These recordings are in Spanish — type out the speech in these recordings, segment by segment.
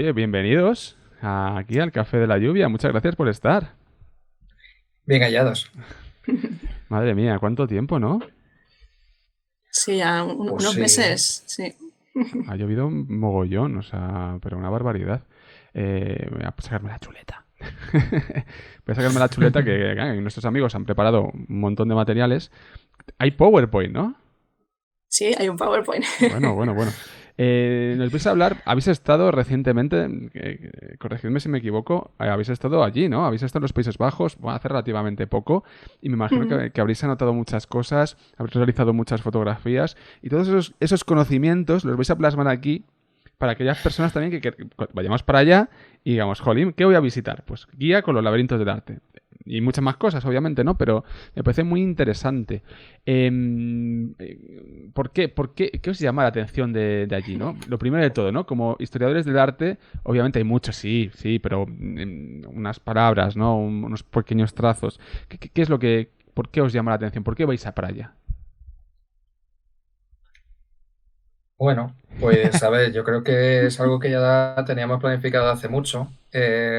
Oye, bienvenidos aquí al Café de la Lluvia. Muchas gracias por estar. Bien hallados. Madre mía, ¿cuánto tiempo, no? Sí, ya Pues unos sí. meses, sí. Ha llovido un mogollón, o sea, pero una barbaridad. Voy a sacarme la chuleta. Voy a sacarme la chuleta que nuestros amigos han preparado un montón de materiales. Hay PowerPoint, ¿no? Sí, hay un PowerPoint. Bueno. Nos vais a hablar, habéis estado recientemente, corregidme si me equivoco, habéis estado allí, ¿no? Habéis estado en los Países Bajos, bueno, hace relativamente poco, y me imagino que habréis anotado muchas cosas, habréis realizado muchas fotografías, y todos esos conocimientos los vais a plasmar aquí para aquellas personas también que vayamos para allá y digamos, jolín, ¿qué voy a visitar? Pues guía con los laberintos del arte. Y muchas más cosas, obviamente, ¿no? Pero me parece muy interesante. ¿Qué os llama la atención de allí, ¿no? Lo primero de todo, ¿no? Como historiadores del arte, obviamente hay muchos, sí, pero unas palabras, ¿no? Unos pequeños trazos. ¿Qué es lo que... ¿Por qué os llama la atención? ¿Por qué vais a para allá? Bueno, pues a ver, yo creo que es algo que ya teníamos planificado hace mucho.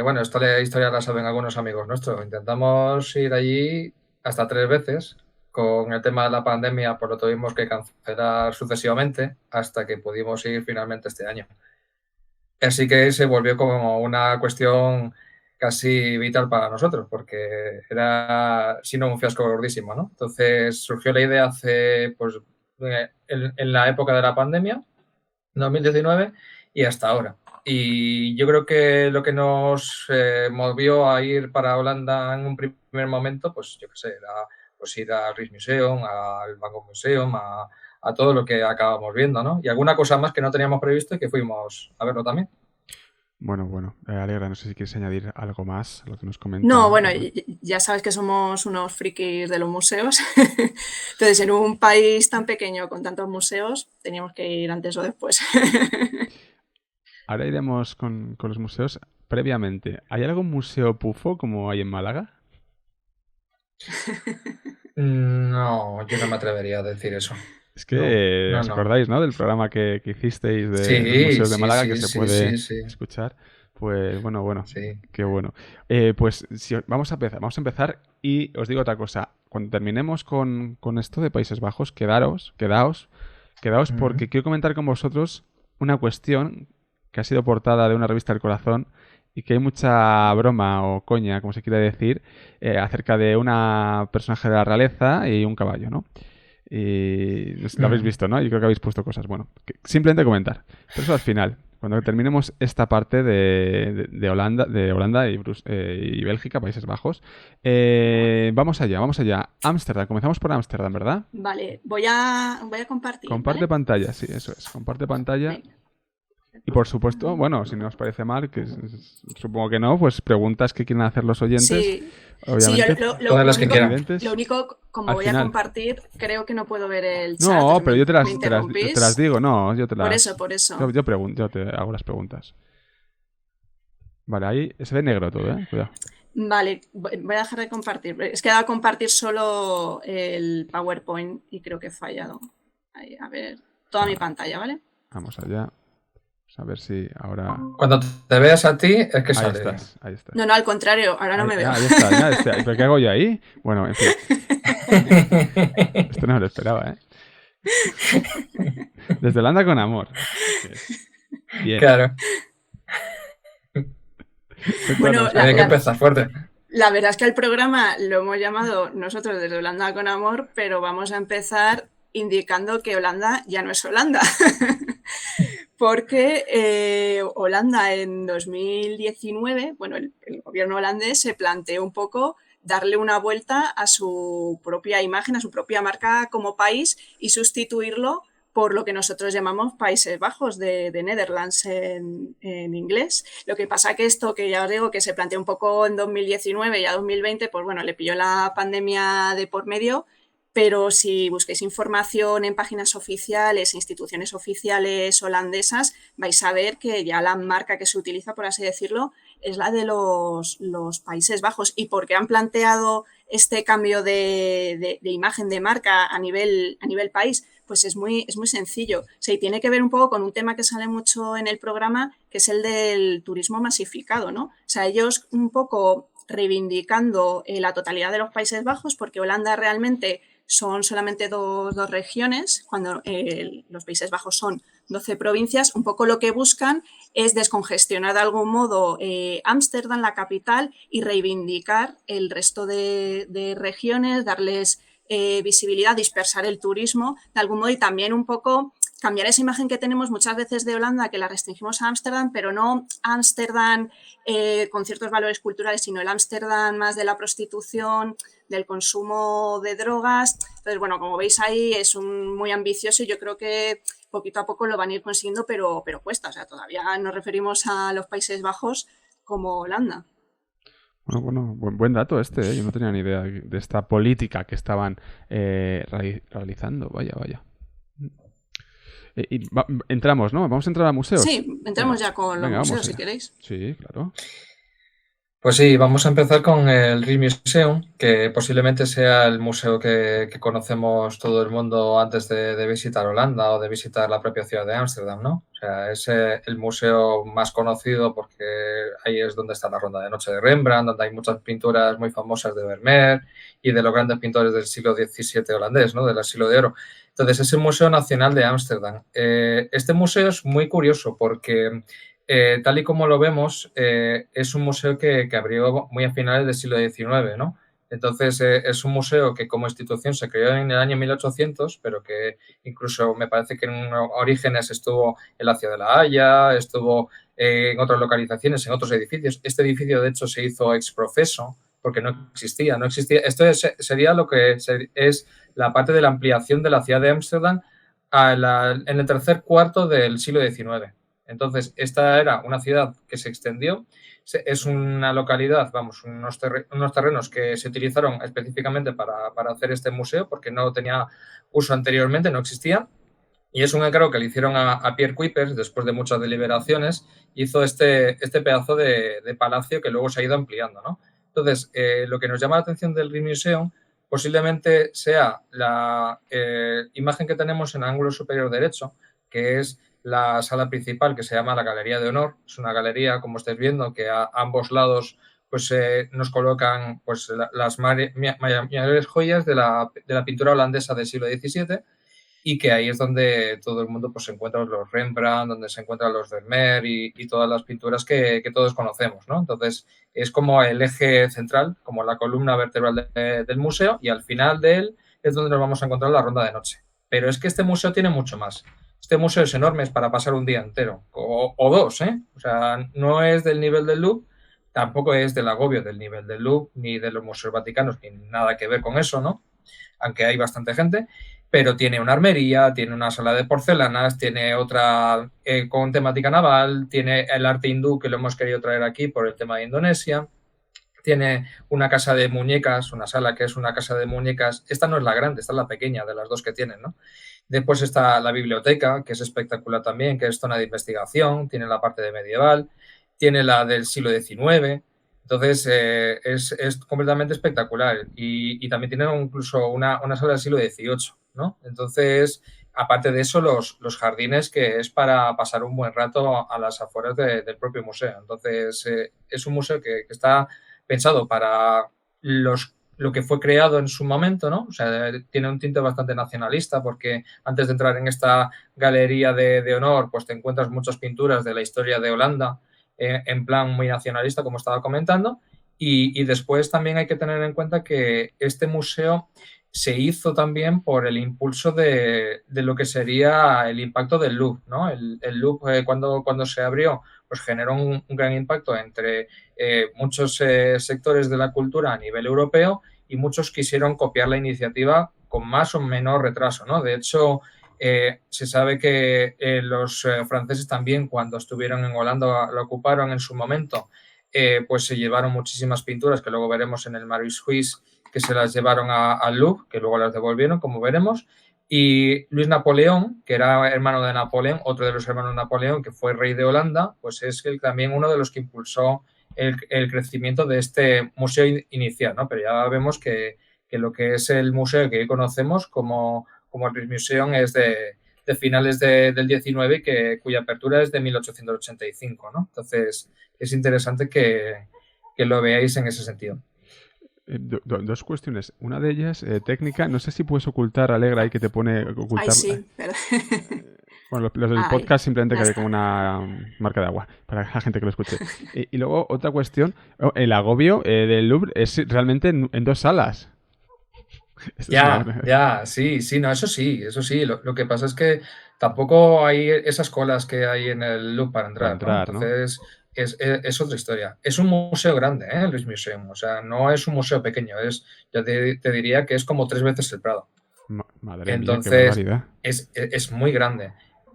Bueno, esta historia la saben algunos amigos nuestros. Intentamos ir allí hasta 3 veces. Con el tema de la pandemia, pues lo tuvimos que cancelar sucesivamente hasta que pudimos ir finalmente este año. Así que se volvió como una cuestión casi vital para nosotros, porque era, si no, un fiasco gordísimo, ¿no? Entonces surgió la idea hace, pues, en la época de la pandemia, 2019, y hasta ahora. Y yo creo que lo que nos movió a ir para Holanda en un primer momento, pues yo qué sé, era pues ir al Rijksmuseum, al Van Gogh Museum, a todo lo que acabamos viendo, ¿no? Y alguna cosa más que no teníamos previsto y que fuimos a verlo también. Bueno, Alegra, no sé si quieres añadir algo más a lo que nos No, comenta bueno, Rubén. ya sabes que somos unos frikis de los museos. Entonces, en un país tan pequeño con tantos museos, teníamos que ir antes o después. Ahora iremos con los museos. Previamente, ¿hay algún museo pufo como hay en Málaga? No, yo no me atrevería a decir eso. Es No, que no, os no. acordáis, ¿no? Del programa que hicisteis de los Sí, museos de sí, Málaga que sí, se sí, puede sí, sí, escuchar. Pues bueno, sí. qué bueno. Pues vamos a empezar y os digo otra cosa. Cuando terminemos con esto de Países Bajos, quedaos Ujú. porque quiero comentar con vosotros una cuestión que ha sido portada de una revista del Corazón y que hay mucha broma o coña, como se quiere decir, acerca de una personaje de la realeza y un caballo, ¿no? Y lo habéis Ujú. visto, ¿no? Yo creo que habéis puesto cosas. Bueno, simplemente comentar. Pero eso al final, cuando terminemos esta parte de Holanda y Bélgica, Países Bajos. Vamos allá. Ámsterdam, comenzamos por Ámsterdam, ¿verdad? Vale, voy a compartir, Comparte ¿vale? pantalla, sí, eso es. Comparte pantalla. Venga. Y por supuesto, bueno, si no os parece mal, supongo que no, pues preguntas que quieren hacer los oyentes, Sí, sí, yo obviamente, Todas las que quieran. lo televidentes, único, como al voy a final. compartir, creo que no puedo ver el chat, No, entonces pero me yo te las interrumpís. digo, no, yo te Por las. eso, por Yo, eso. yo, pregun- yo te hago las preguntas. Vale, ahí se ve negro todo, ¿eh? Cuidado. Vale, voy a dejar de compartir. Es que he dado a compartir solo el PowerPoint y creo que he fallado. Ahí, a ver, toda mi Vale, pantalla, ¿vale? vamos allá. Vamos a ver si ahora. Cuando te veas a ti, es que Ahí sale bien. estás, ahí estás. No, no, al contrario, ahora no me veo. Ahí está, ya, ¿pero qué hago yo ahí? Bueno, en fin, esto no me lo esperaba, ¿eh? Desde Holanda con amor. Así es. Bien, Claro, Bueno, cuéntanos, había que cuéntanos. empezar fuerte. la verdad es que el programa lo hemos llamado nosotros desde Holanda con Amor, pero vamos a empezar indicando que Holanda ya no es Holanda. Porque Holanda en 2019, bueno, el gobierno holandés se planteó un poco darle una vuelta a su propia imagen, a su propia marca como país y sustituirlo por lo que nosotros llamamos Países Bajos de Netherlands en inglés. Lo que pasa que esto, que ya os digo, que se planteó un poco en 2019 y a 2020, pues bueno, le pilló la pandemia de por medio, pero si busquéis información en páginas oficiales, instituciones oficiales holandesas, vais a ver que ya la marca que se utiliza, por así decirlo, es la de los Países Bajos. ¿Y por qué han planteado este cambio de imagen de marca a nivel país? pues es muy sencillo. O sea, y tiene que ver un poco con un tema que sale mucho en el programa, que es el del turismo masificado, ¿no? O sea, ellos un poco reivindicando la totalidad de los Países Bajos, porque Holanda realmente son solamente dos regiones, cuando los Países Bajos son 12 provincias. Un poco lo que buscan es descongestionar de algún modo Ámsterdam, la capital, y reivindicar el resto de regiones, darles visibilidad, dispersar el turismo de algún modo y también un poco cambiar esa imagen que tenemos muchas veces de Holanda, que la restringimos a Ámsterdam, pero no Ámsterdam con ciertos valores culturales, sino el Ámsterdam más de la prostitución, del consumo de drogas. Entonces, bueno, como veis ahí es muy ambicioso y yo creo que poquito a poco lo van a ir consiguiendo, pero cuesta. O sea, todavía nos referimos a los Países Bajos como Holanda. Bueno, buen dato este, ¿eh? Yo no tenía ni idea de esta política que estaban realizando. Vaya. Entramos, ¿no? Vamos a entrar a museos. Sí, entramos ya con los museos, si queréis. Sí, claro. Pues sí, vamos a empezar con el Rijksmuseum, que posiblemente sea el museo que conocemos todo el mundo antes de visitar Holanda o de visitar la propia ciudad de Ámsterdam, ¿no? O sea, es el museo más conocido porque ahí es donde está la Ronda de Noche de Rembrandt, donde hay muchas pinturas muy famosas de Vermeer y de los grandes pintores del siglo XVII holandés, ¿no? Del siglo de oro. Entonces, es el Museo Nacional de Ámsterdam. Este museo es muy curioso porque tal y como lo vemos, es un museo que abrió muy a finales del siglo XIX, ¿no? Entonces, es un museo que como institución se creó en el año 1800, pero que incluso me parece que en orígenes estuvo en la ciudad de La Haya, estuvo en otras localizaciones, en otros edificios. Este edificio, de hecho, se hizo ex profeso porque no existía. Esto sería lo que es la parte de la ampliación de la ciudad de Ámsterdam en el tercer cuarto del siglo XIX. Entonces, esta era una ciudad que se extendió, es una localidad, vamos, unos terrenos que se utilizaron específicamente para hacer este museo porque no tenía uso anteriormente, no existía. Y es un encargo que le hicieron a Pierre Cuypers después de muchas deliberaciones, hizo este pedazo de palacio que luego se ha ido ampliando, ¿no? Entonces, lo que nos llama la atención del Rijksmuseum posiblemente sea la imagen que tenemos en el ángulo superior derecho, que es la sala principal, que se llama la Galería de Honor. Es una galería, como estáis viendo, que a ambos lados pues, nos colocan pues, las mayores joyas de la pintura holandesa del siglo XVII, y que ahí es donde todo el mundo pues, se encuentra los Rembrandt, donde se encuentran los Vermeer y todas las pinturas que todos conocemos, ¿no? Entonces, es como el eje central, como la columna vertebral del museo, y al final de él es donde nos vamos a encontrar la Ronda de Noche. Pero es que este museo tiene mucho más. Este museo es enorme, es para pasar un día entero, o dos, ¿eh? O sea, no es del nivel del Louvre, tampoco es del agobio del nivel del Louvre, ni de los museos vaticanos, ni nada que ver con eso, ¿no? Aunque hay bastante gente, pero tiene una armería, tiene una sala de porcelanas, tiene otra con temática naval, tiene el arte hindú que lo hemos querido traer aquí por el tema de Indonesia, tiene una casa de muñecas, una sala que es una casa de muñecas. Esta no es la grande, esta es la pequeña de las dos que tienen, ¿no? Después está la biblioteca, que es espectacular también, que es zona de investigación, tiene la parte de medieval, tiene la del siglo XIX. Entonces, es completamente espectacular. Y también tiene incluso una sala del siglo XVIII, ¿no? Entonces, aparte de eso, los jardines, que es para pasar un buen rato a las afueras del propio museo. Entonces, es un museo que está pensado para lo que fue creado en su momento, ¿no? O sea, tiene un tinte bastante nacionalista porque antes de entrar en esta galería de honor, pues te encuentras muchas pinturas de la historia de Holanda en plan muy nacionalista, como estaba comentando. Y después también hay que tener en cuenta que este museo se hizo también por el impulso de lo que sería el impacto del Louvre, ¿no? El Louvre, cuando se abrió, pues generó un gran impacto entre muchos sectores de la cultura a nivel europeo, y muchos quisieron copiar la iniciativa con más o menos retraso, ¿no? De hecho, se sabe que los franceses también, cuando estuvieron en Holanda, lo ocuparon en su momento, pues se llevaron muchísimas pinturas que luego veremos en el Marie-Suisse, que se las llevaron al Louvre, que luego las devolvieron, como veremos. Y Luis Napoleón, que era hermano de Napoleón, otro de los hermanos de Napoleón, que fue rey de Holanda, pues es también uno de los que impulsó el crecimiento de este museo inicial, ¿no? Pero ya vemos que lo que es el museo que hoy conocemos como como el Rijksmuseum es de finales del 19 y cuya apertura es de 1885, ¿no? Entonces, es interesante que lo veáis en ese sentido. Dos cuestiones. Una de ellas, técnica. No sé si puedes ocultar, Alegra, ahí que te pone ocultar. Ay, sí, pero... Bueno, los del Ay, podcast simplemente ya quede está. como una marca de agua para la gente que lo escuche. Y luego, otra cuestión. El agobio del Louvre es realmente en 2 salas. Esto es una- Ya, sí, no, eso sí, eso sí. Lo que pasa es que tampoco hay esas colas que hay en el Louvre para para entrar, ¿no? entrar, ¿no? Entonces, es otra historia. Es un museo grande, ¿eh? El Rijksmuseum. O sea, no es un museo pequeño, yo te diría que es como 3 veces el Prado. Madre mía, qué Entonces, barbaridad. es muy grande.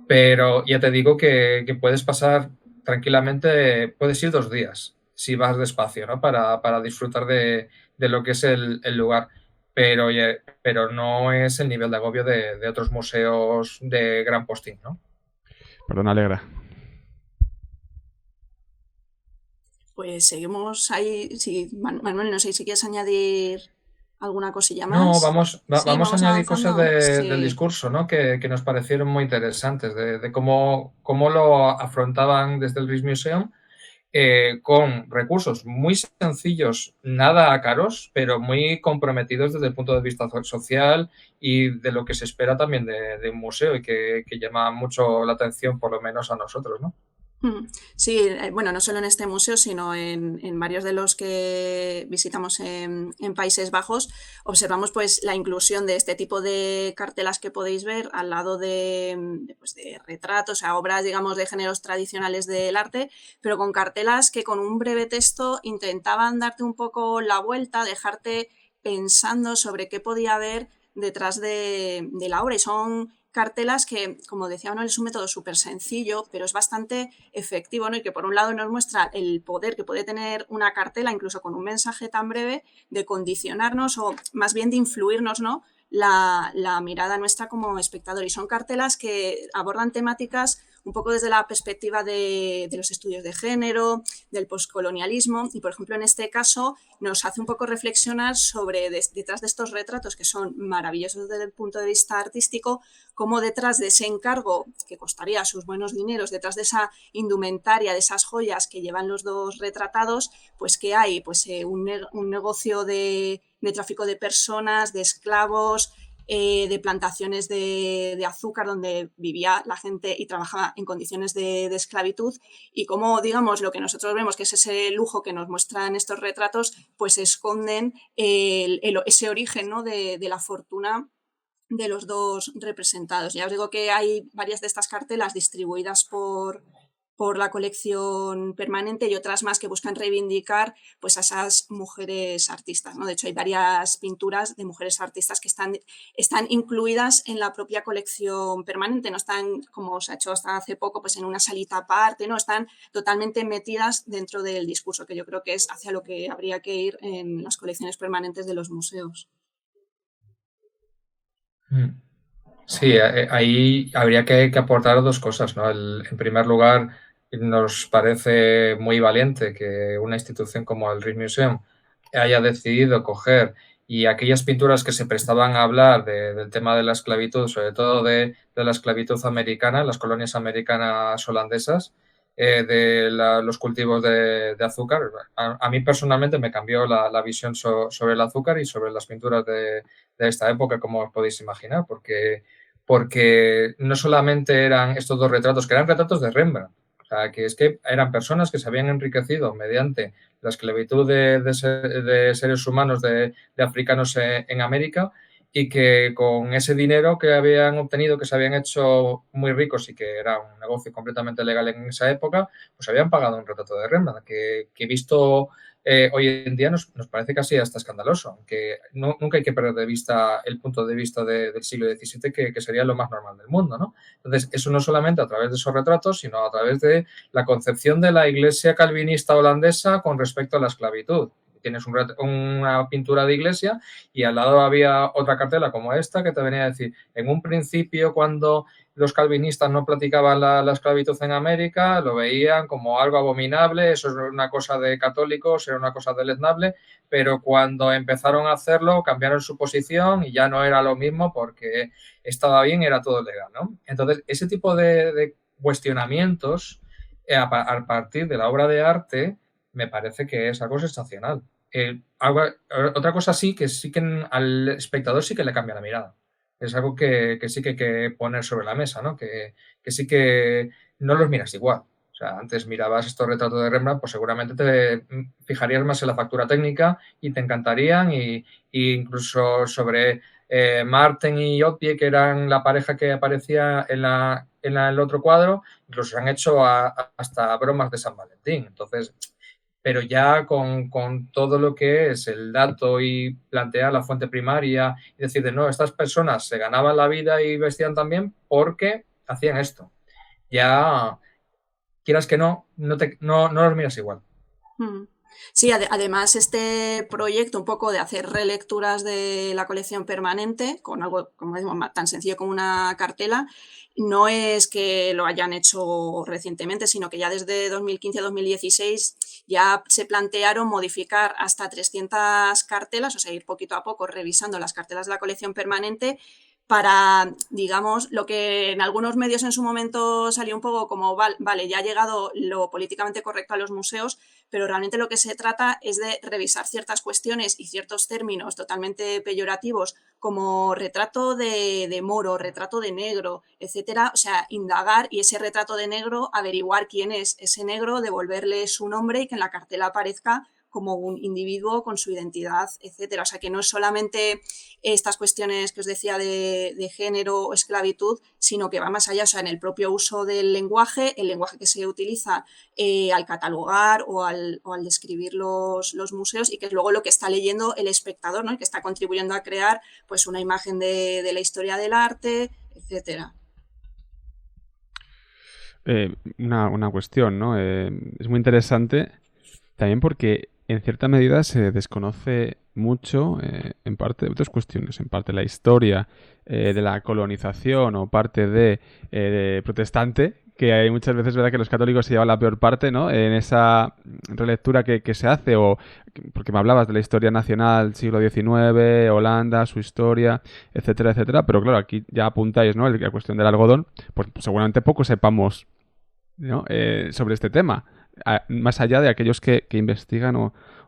Pero ya te digo que puedes pasar tranquilamente, puedes ir 2 días si vas despacio, ¿no? Para disfrutar de lo que es el lugar. Pero no es el nivel de agobio de otros museos de gran postín, ¿no? Perdón, Alegra. Pues seguimos ahí. Sí, Manuel, no sé si quieres añadir alguna cosilla No, más. Sí, vamos a vamos añadir cosas avanzando. del Sí. discurso, ¿no? Que nos parecieron muy interesantes, de cómo lo afrontaban desde el Rijksmuseum, con recursos muy sencillos, nada caros, pero muy comprometidos desde el punto de vista social y de lo que se espera también de un museo y que llama mucho la atención, por lo menos a nosotros, ¿no? Sí, bueno, no solo en este museo, sino en varios de los que visitamos en Países Bajos, observamos pues la inclusión de este tipo de cartelas que podéis ver al lado pues, de retratos, o sea, obras, digamos, de géneros tradicionales del arte, pero con cartelas que con un breve texto intentaban darte un poco la vuelta, dejarte pensando sobre qué podía haber detrás de la obra. Y son cartelas que, como decía Manuel, es un método súper sencillo, pero es bastante efectivo, ¿no? Y que por un lado nos muestra el poder que puede tener una cartela, incluso con un mensaje tan breve, de condicionarnos o más bien de influirnos, ¿no? La mirada nuestra como espectador. Y son cartelas que abordan temáticas un poco desde la perspectiva de los estudios de género, del poscolonialismo, y por ejemplo en este caso nos hace un poco reflexionar sobre detrás de estos retratos que son maravillosos desde el punto de vista artístico, cómo detrás de ese encargo que costaría sus buenos dineros, detrás de esa indumentaria, de esas joyas que llevan los dos retratados, pues que hay pues, un negocio de tráfico de personas, de esclavos, de plantaciones de azúcar donde vivía la gente y trabajaba en condiciones de esclavitud, y cómo, digamos, lo que nosotros vemos que es ese lujo que nos muestran estos retratos, pues esconden ese origen, ¿no? de la fortuna de los dos representados. Ya os digo que hay varias de estas cartelas distribuidas por la colección permanente y otras más que buscan reivindicar pues, a esas mujeres artistas, ¿no? De hecho, hay varias pinturas de mujeres artistas que están incluidas en la propia colección permanente, no están, como se ha hecho hasta hace poco, pues en una salita aparte, ¿no? Están totalmente metidas dentro del discurso, que yo creo que es hacia lo que habría que ir en las colecciones permanentes de los museos. Sí, ahí habría que aportar 2 cosas, ¿no? En primer lugar, nos parece muy valiente que una institución como el Rijksmuseum haya decidido coger y aquellas pinturas que se prestaban a hablar del tema de la esclavitud, sobre todo de la esclavitud americana, las colonias americanas holandesas, los cultivos de azúcar. A mí personalmente me cambió la visión sobre el azúcar y sobre las pinturas de esta época, como os podéis imaginar, porque no solamente eran estos 2 retratos, que eran retratos de Rembrandt, o sea, que es que eran personas que se habían enriquecido mediante la esclavitud de seres humanos de africanos en América, y que con ese dinero que habían obtenido, que se habían hecho muy ricos y que era un negocio completamente legal en esa época, pues habían pagado un retrato de Rembrandt, que visto hoy en día nos parece casi hasta escandaloso, aunque nunca hay que perder de vista el punto de vista del siglo XVII, que sería lo más normal del mundo, ¿no? Entonces, eso no solamente a través de esos retratos, sino a través de la concepción de la iglesia calvinista holandesa con respecto a la esclavitud. tienes una pintura de iglesia y al lado había otra cartela como esta que te venía a decir, en un principio cuando los calvinistas no practicaban la esclavitud en América, lo veían como algo abominable, eso es una cosa de católicos, era una cosa deleznable, pero cuando empezaron a hacerlo cambiaron su posición y ya no era lo mismo porque estaba bien, era todo legal, ¿no? Entonces, ese tipo de cuestionamientos a partir de la obra de arte me parece que es algo sensacional. Otra cosa sí que al espectador sí que le cambia la mirada. Es algo que sí que hay que poner sobre la mesa, ¿no? Que sí que no los miras igual. O sea, antes mirabas estos retratos de Rembrandt, pues seguramente te fijarías más en la factura técnica y te encantarían y incluso sobre Marten y Otpie, que eran la pareja que aparecía en el otro cuadro, incluso se han hecho hasta bromas de San Valentín. Entonces, pero ya con todo lo que es el dato y plantear la fuente primaria y decir, no, estas personas se ganaban la vida y vestían también porque hacían esto. Ya, quieras que no los miras igual. Sí, además este proyecto un poco de hacer relecturas de la colección permanente con algo, como decimos, tan sencillo como una cartela, no es que lo hayan hecho recientemente, sino que ya desde 2015-2016 ya se plantearon modificar hasta 300 cartelas, o sea, ir poquito a poco revisando las cartelas de la colección permanente para, digamos, lo que en algunos medios en su momento salió un poco como, vale, ya ha llegado lo políticamente correcto a los museos, pero realmente lo que se trata es de revisar ciertas cuestiones y ciertos términos totalmente peyorativos como retrato de moro, retrato de negro, etcétera, o sea, indagar y ese retrato de negro, averiguar quién es ese negro, devolverle su nombre y que en la cartela aparezca como un individuo con su identidad, etcétera. O sea, que no es solamente estas cuestiones que os decía de género o esclavitud, sino que va más allá, o sea, en el propio uso del lenguaje, el lenguaje que se utiliza al catalogar o al describir los museos y que es luego lo que está leyendo el espectador, ¿no? Y que está contribuyendo a crear pues una imagen de la historia del arte, etcétera. Una cuestión, ¿no? Es muy interesante también porque en cierta medida se desconoce mucho, en parte, de otras cuestiones, en parte la historia de la colonización o parte de protestante, que hay muchas veces, ¿verdad?, que los católicos se llevan la peor parte, ¿no?, en esa relectura que se hace, o porque me hablabas de la historia nacional, siglo XIX, Holanda, su historia, etcétera, etcétera, pero claro, aquí ya apuntáis, ¿no?, la cuestión del algodón, pues seguramente poco sepamos, ¿no?, sobre este tema, más allá de aquellos que investigan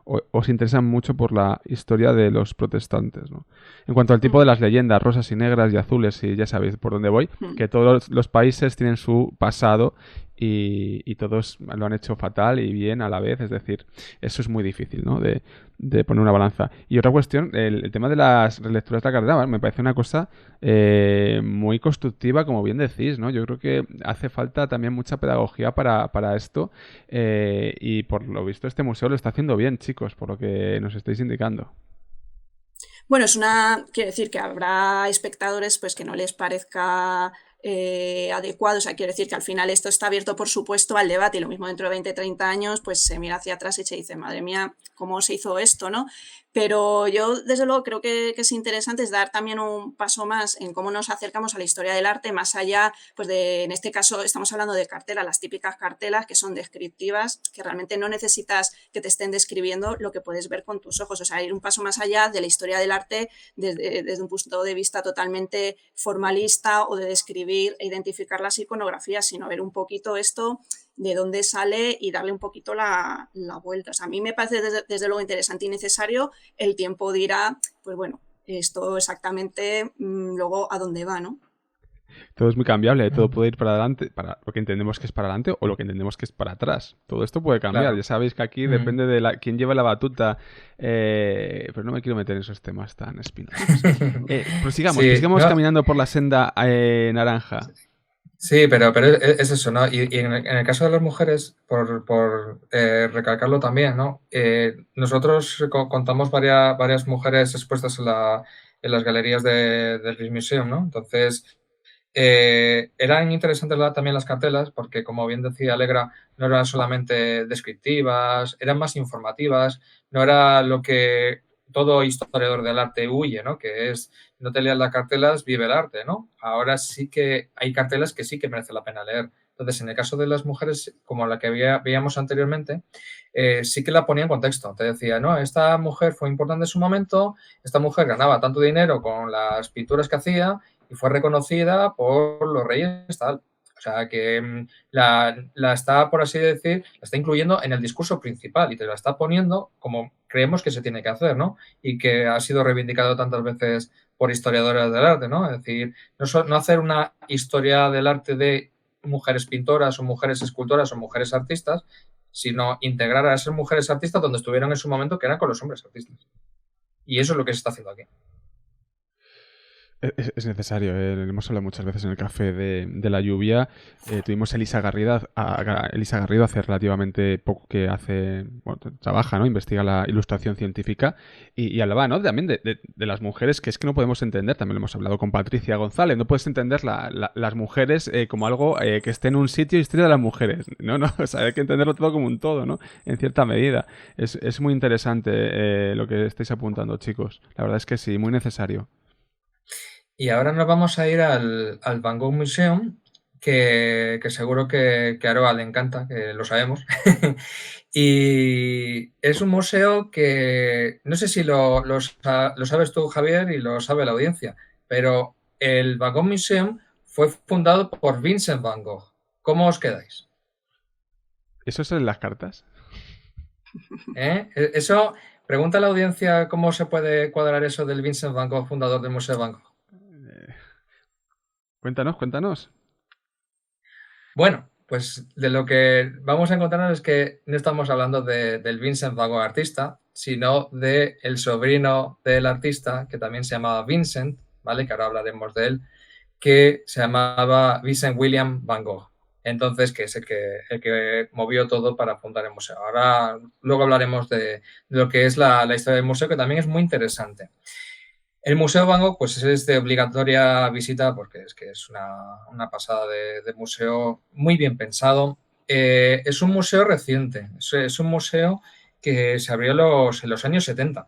o se interesan mucho por la historia de los protestantes, ¿no? En cuanto al tipo de las leyendas, rosas y negras y azules, y ya sabéis por dónde voy, que todos los países tienen su pasado y todos lo han hecho fatal y bien a la vez, es decir, eso es muy difícil, ¿no?, de poner una balanza. Y otra cuestión, el tema de las relecturas de la carrera, me parece una cosa muy constructiva, como bien decís, ¿no? Yo creo que hace falta también mucha pedagogía para esto y por lo visto este museo lo está haciendo bien, chicos, por lo que nos estáis indicando. Bueno, quiero decir que habrá espectadores pues que no les parezca adecuado, o sea, quiero decir que al final esto está abierto, por supuesto, al debate y lo mismo dentro de 20, 30 años, pues se mira hacia atrás y se dice, madre mía, ¿cómo se hizo esto, no? Pero yo, desde luego, creo que es interesante es dar también un paso más en cómo nos acercamos a la historia del arte, más allá, pues en este caso estamos hablando de cartelas, las típicas cartelas que son descriptivas, que realmente no necesitas que te estén describiendo lo que puedes ver con tus ojos, o sea, ir un paso más allá de la historia del arte desde un punto de vista totalmente formalista o de describir e identificar las iconografías, sino ver un poquito esto de dónde sale y darle un poquito la vuelta. O sea, a mí me parece desde luego interesante y necesario. El tiempo dirá, pues bueno, esto exactamente luego a dónde va, ¿no? Todo es muy cambiable, todo puede ir para adelante, para lo que entendemos que es para adelante o lo que entendemos que es para atrás. Todo esto puede cambiar. Claro. Ya sabéis que aquí depende de quién lleva la batuta. Pero no me quiero meter en esos temas tan espinosos. Sigamos caminando por la senda naranja. Sí, pero es eso, ¿no? Y en el caso de las mujeres, por recalcarlo también, ¿no? Nosotros contamos varias mujeres expuestas en las galerías del Rijksmuseum, ¿no? Entonces, Eran interesantes también las cartelas porque, como bien decía Alegra, no eran solamente descriptivas, eran más informativas, no era lo que todo historiador del arte huye, ¿no? Que es, no te leas las cartelas, vive el arte, ¿no? Ahora sí que hay cartelas que sí que merece la pena leer. Entonces, en el caso de las mujeres, como la que veíamos anteriormente, sí que la ponía en contexto. Te decía, no, esta mujer fue importante en su momento, esta mujer ganaba tanto dinero con las pinturas que hacía y fue reconocida por los reyes, tal. O sea, que la está, por así decir, la está incluyendo en el discurso principal y te la está poniendo como creemos que se tiene que hacer, ¿no? Y que ha sido reivindicado tantas veces por historiadores del arte, ¿no? Es decir, no hacer una historia del arte de mujeres pintoras o mujeres escultoras o mujeres artistas, sino integrar a esas mujeres artistas donde estuvieron en su momento, que eran con los hombres artistas. Y eso es lo que se está haciendo aquí. Es necesario, hemos hablado muchas veces en el café de la lluvia. Tuvimos Elisa Garrido hace relativamente poco que trabaja, ¿no? Investiga la ilustración científica y hablaba, ¿no? También de las mujeres, que es que no podemos entender, también lo hemos hablado con Patricia González, no puedes entender las mujeres como algo que esté en un sitio y historia de las mujeres, ¿no? O sea, hay que entenderlo todo como un todo, ¿no? En cierta medida. Es muy interesante lo que estáis apuntando, chicos. La verdad es que sí, muy necesario. Y ahora nos vamos a ir al Van Gogh Museum, que seguro que a Aroa le encanta, que lo sabemos. Y es un museo que, no sé si lo sabes tú, Javier, y lo sabe la audiencia, pero el Van Gogh Museum fue fundado por Vincent Van Gogh. ¿Cómo os quedáis? ¿Eso es en las cartas? Eso, pregunta a la audiencia cómo se puede cuadrar eso del Vincent Van Gogh, fundador del Museo Van Gogh. Cuéntanos. Bueno, pues de lo que vamos a encontrarnos es que no estamos hablando del Vincent Van Gogh artista, sino del sobrino del artista, que también se llamaba Vincent, ¿vale? Que ahora hablaremos de él, que se llamaba Vincent William Van Gogh. Entonces, que es el que movió todo para fundar el museo. Ahora, luego hablaremos de lo que es la historia del museo, que también es muy interesante. El Museo Van Gogh pues es de obligatoria visita porque es que es una pasada de museo muy bien pensado. Es un museo reciente, es un museo que se abrió en los años 70,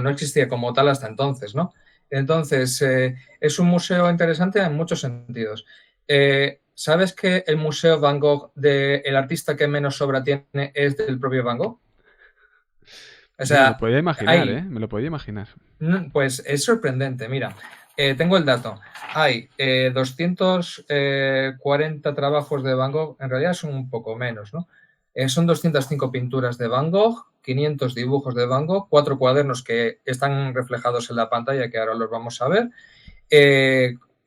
no existía como tal hasta entonces, ¿no? Entonces, es un museo interesante en muchos sentidos. ¿Sabes que el Museo Van Gogh del artista que menos obra tiene es del propio Van Gogh? O Me lo sea, podía imaginar, Me lo podía imaginar. Pues es sorprendente, mira, tengo el dato. Hay 240 trabajos de Van Gogh, en realidad son un poco menos, ¿no? Son 205 pinturas de Van Gogh, 500 dibujos de Van Gogh, 4 cuadernos que están reflejados en la pantalla, que ahora los vamos a ver,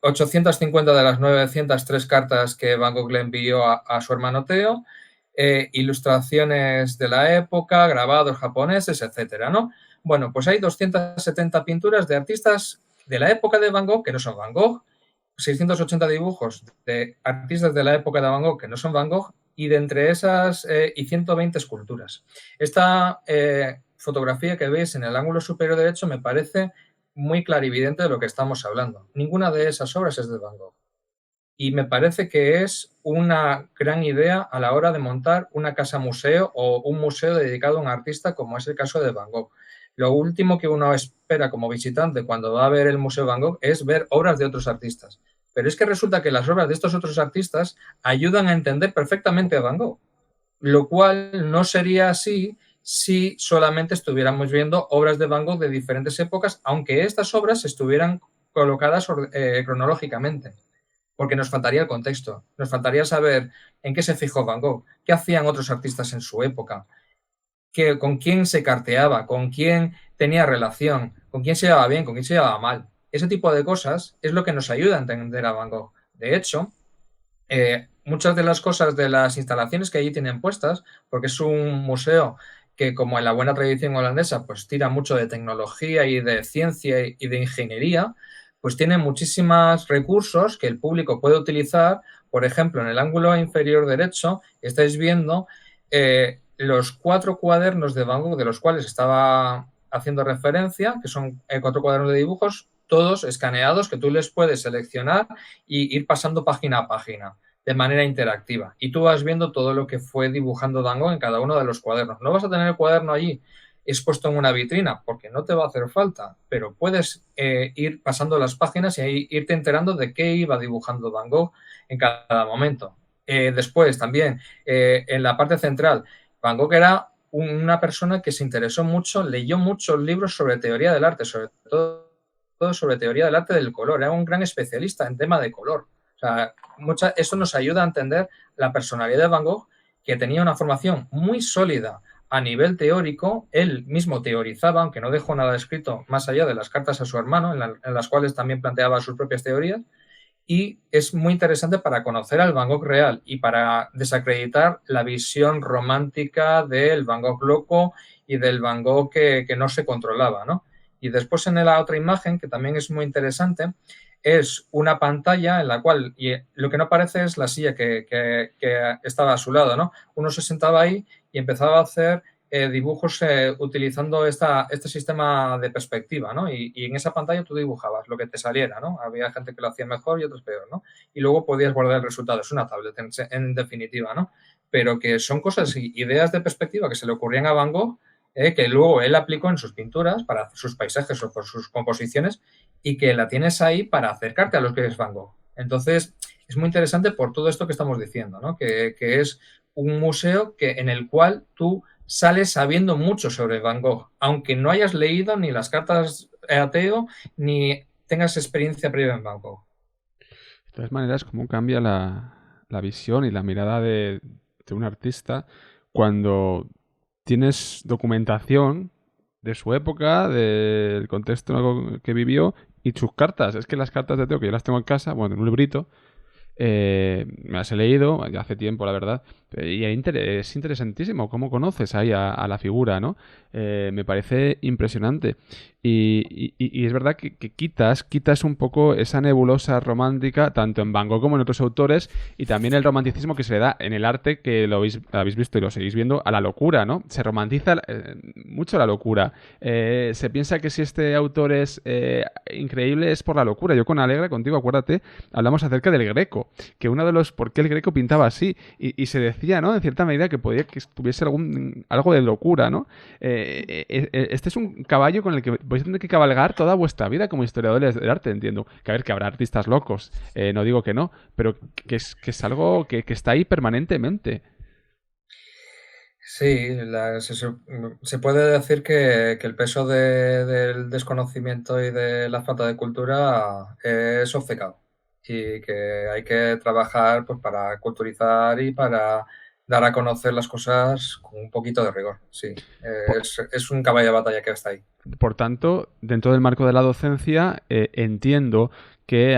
850 de las 903 cartas que Van Gogh le envió a su hermano Theo, ilustraciones de la época, grabados japoneses, etcétera, ¿no? Bueno, pues hay 270 pinturas de artistas de la época de Van Gogh que no son Van Gogh, 680 dibujos de artistas de la época de Van Gogh que no son Van Gogh y de entre esas y 120 esculturas. Esta fotografía que veis en el ángulo superior derecho me parece muy clarividente de lo que estamos hablando. Ninguna de esas obras es de Van Gogh. Y me parece que es una gran idea a la hora de montar una casa museo o un museo dedicado a un artista como es el caso de Van Gogh. Lo último que uno espera como visitante cuando va a ver el Museo Van Gogh es ver obras de otros artistas. Pero es que resulta que las obras de estos otros artistas ayudan a entender perfectamente a Van Gogh, lo cual no sería así si solamente estuviéramos viendo obras de Van Gogh de diferentes épocas, aunque estas obras estuvieran colocadas cronológicamente, porque nos faltaría el contexto, nos faltaría saber en qué se fijó Van Gogh, qué hacían otros artistas en su época, con quién se carteaba, con quién tenía relación, con quién se llevaba bien, con quién se llevaba mal. Ese tipo de cosas es lo que nos ayuda a entender a Van Gogh. De hecho, muchas de las cosas de las instalaciones que allí tienen puestas, porque es un museo que, como en la buena tradición holandesa, pues tira mucho de tecnología y de ciencia y de ingeniería, pues tiene muchísimos recursos que el público puede utilizar. Por ejemplo, en el ángulo inferior derecho estáis viendo los 4 cuadernos de Van Gogh de los cuales estaba haciendo referencia, que son 4 cuadernos de dibujos, todos escaneados que tú les puedes seleccionar y ir pasando página a página de manera interactiva. Y tú vas viendo todo lo que fue dibujando Van Gogh en cada uno de los cuadernos. No vas a tener el cuaderno allí expuesto en una vitrina porque no te va a hacer falta, pero puedes ir pasando las páginas y irte enterando de qué iba dibujando Van Gogh en cada momento. Después también, en la parte central, Van Gogh era una persona que se interesó mucho, leyó muchos libros sobre teoría del arte, sobre todo sobre teoría del arte del color. Era un gran especialista en tema de color. O sea, eso nos ayuda a entender la personalidad de Van Gogh, que tenía una formación muy sólida a nivel teórico. Él mismo teorizaba, aunque no dejó nada escrito más allá de las cartas a su hermano, en las cuales también planteaba sus propias teorías. Y es muy interesante para conocer al Van Gogh real y para desacreditar la visión romántica del Van Gogh loco y del Van Gogh que no se controlaba, ¿no? Y después en la otra imagen, que también es muy interesante, es una pantalla en la cual, y lo que no parece es la silla que estaba a su lado, ¿no? Uno se sentaba ahí y empezaba a hacer dibujos utilizando este sistema de perspectiva, ¿no? Y en esa pantalla tú dibujabas lo que te saliera, ¿no? Había gente que lo hacía mejor y otros peor, ¿no? Y luego podías guardar el resultado. Es una tablet, en definitiva, ¿no? Pero que son cosas, ideas de perspectiva que se le ocurrían a Van Gogh, que luego él aplicó en sus pinturas para sus paisajes o por sus composiciones, y que la tienes ahí para acercarte a lo que es Van Gogh. Entonces, es muy interesante por todo esto que estamos diciendo, ¿no? Que es un museo en el cual tú sales sabiendo mucho sobre Van Gogh, aunque no hayas leído ni las cartas a Theo, ni tengas experiencia previa en Van Gogh. De todas maneras, cómo cambia la visión y la mirada de un artista cuando tienes documentación de su época, del contexto que vivió y sus cartas. Es que las cartas de Theo, que yo las tengo en casa, bueno, en un librito, me las he leído ya hace tiempo, la verdad, y es interesantísimo cómo conoces ahí a la figura, ¿no? Me parece impresionante. Y es verdad que quitas un poco esa nebulosa romántica, tanto en Van Gogh como en otros autores, y también el romanticismo que se le da en el arte, que habéis visto y lo seguís viendo, a la locura, ¿no? Se romantiza mucho la locura. Se piensa que si este autor es increíble es por la locura. Yo con Alegra, contigo, acuérdate, hablamos acerca del Greco, que uno de los por qué el Greco pintaba así, y se decía, ¿no? En cierta medida que podía que tuviese algo de locura, ¿no? Este es un caballo con el que vais a tener que cabalgar toda vuestra vida como historiadores del arte, entiendo. Que a ver, que habrá artistas locos, no digo que no, pero que es algo que está ahí permanentemente. Sí, se puede decir que el peso del desconocimiento y de la falta de cultura es obcecado, y que hay que trabajar pues, para culturizar y para dar a conocer las cosas con un poquito de rigor. Sí, es un caballo de batalla que está ahí. Por tanto, dentro del marco de la docencia, entiendo que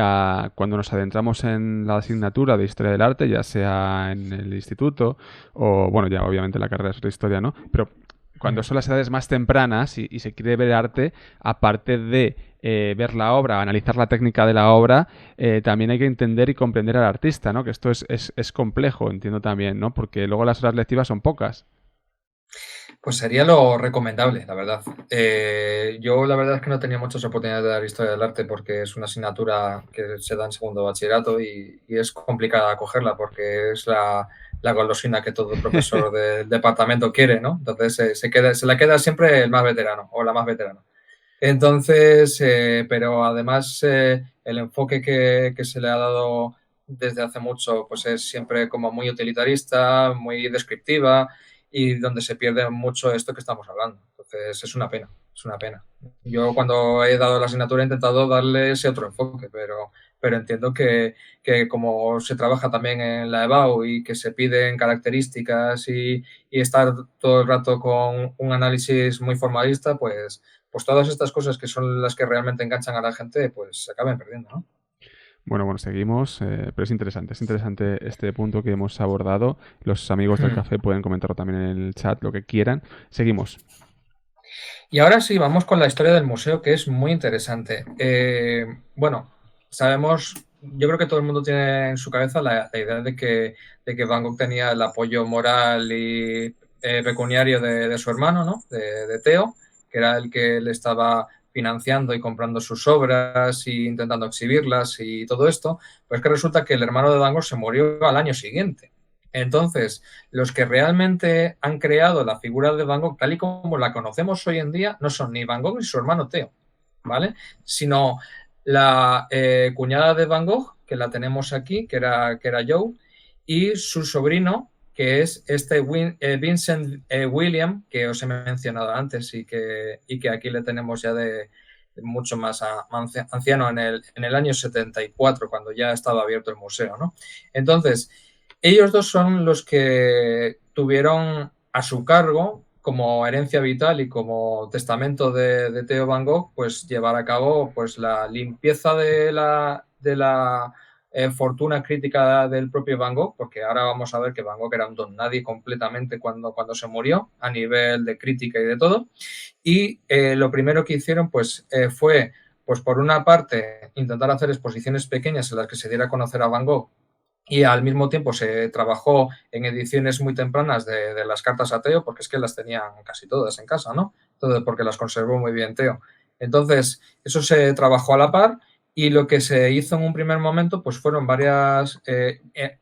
cuando nos adentramos en la asignatura de Historia del Arte, ya sea en el instituto o, bueno, ya obviamente la carrera es otra historia, ¿no? Pero cuando son las edades más tempranas y se quiere ver arte, aparte de ver la obra, analizar la técnica de la obra, también hay que entender y comprender al artista, ¿no? Que esto es complejo, entiendo también, ¿no? Porque luego las horas lectivas son pocas. Pues sería lo recomendable, la verdad. Yo la verdad es que no tenía muchas oportunidades de dar historia del arte porque es una asignatura que se da en segundo bachillerato y es complicada cogerla porque es la golosina que todo profesor del departamento quiere, ¿no? Entonces se la queda siempre el más veterano o la más veterana. Entonces, pero además el enfoque que se le ha dado desde hace mucho pues es siempre como muy utilitarista, muy descriptiva, y donde se pierde mucho esto que estamos hablando. Entonces es una pena, es una pena. Yo cuando he dado la asignatura he intentado darle ese otro enfoque, pero entiendo que como se trabaja también en la EBAU y que se piden características y estar todo el rato con un análisis muy formalista, pues todas estas cosas que son las que realmente enganchan a la gente, pues se acaban perdiendo, ¿no? Bueno, seguimos, pero es interesante este punto que hemos abordado. Los amigos del café pueden comentarlo también en el chat, lo que quieran. Seguimos. Y ahora sí, vamos con la historia del museo, que es muy interesante. Bueno, sabemos, yo creo que todo el mundo tiene en su cabeza la idea de que Van Gogh tenía el apoyo moral y pecuniario de su hermano, ¿no? De Theo, que era el que le estaba financiando y comprando sus obras e intentando exhibirlas y todo esto, pues que resulta que el hermano de Van Gogh se murió al año siguiente. Entonces, los que realmente han creado la figura de Van Gogh, tal y como la conocemos hoy en día, no son ni Van Gogh ni su hermano Theo, ¿vale? Sino la cuñada de Van Gogh, que la tenemos aquí, que era Joe, y su sobrino, que es Vincent William, que os he mencionado antes y que aquí le tenemos ya de mucho más anciano en el año 74, cuando ya estaba abierto el museo, ¿no? Entonces, ellos dos son los que tuvieron a su cargo, como herencia vital y como testamento de Theo Van Gogh, pues llevar a cabo pues la limpieza de la fortuna crítica del propio Van Gogh, porque ahora vamos a ver que Van Gogh era un don nadie completamente cuando se murió, a nivel de crítica y de todo. Y lo primero que hicieron pues fue, pues por una parte, intentar hacer exposiciones pequeñas en las que se diera a conocer a Van Gogh, y al mismo tiempo se trabajó en ediciones muy tempranas de las cartas a Theo, porque es que las tenían casi todas en casa, ¿no? Todo porque las conservó muy bien Theo. Entonces, eso se trabajó a la par. Y lo que se hizo en un primer momento, pues fueron varias...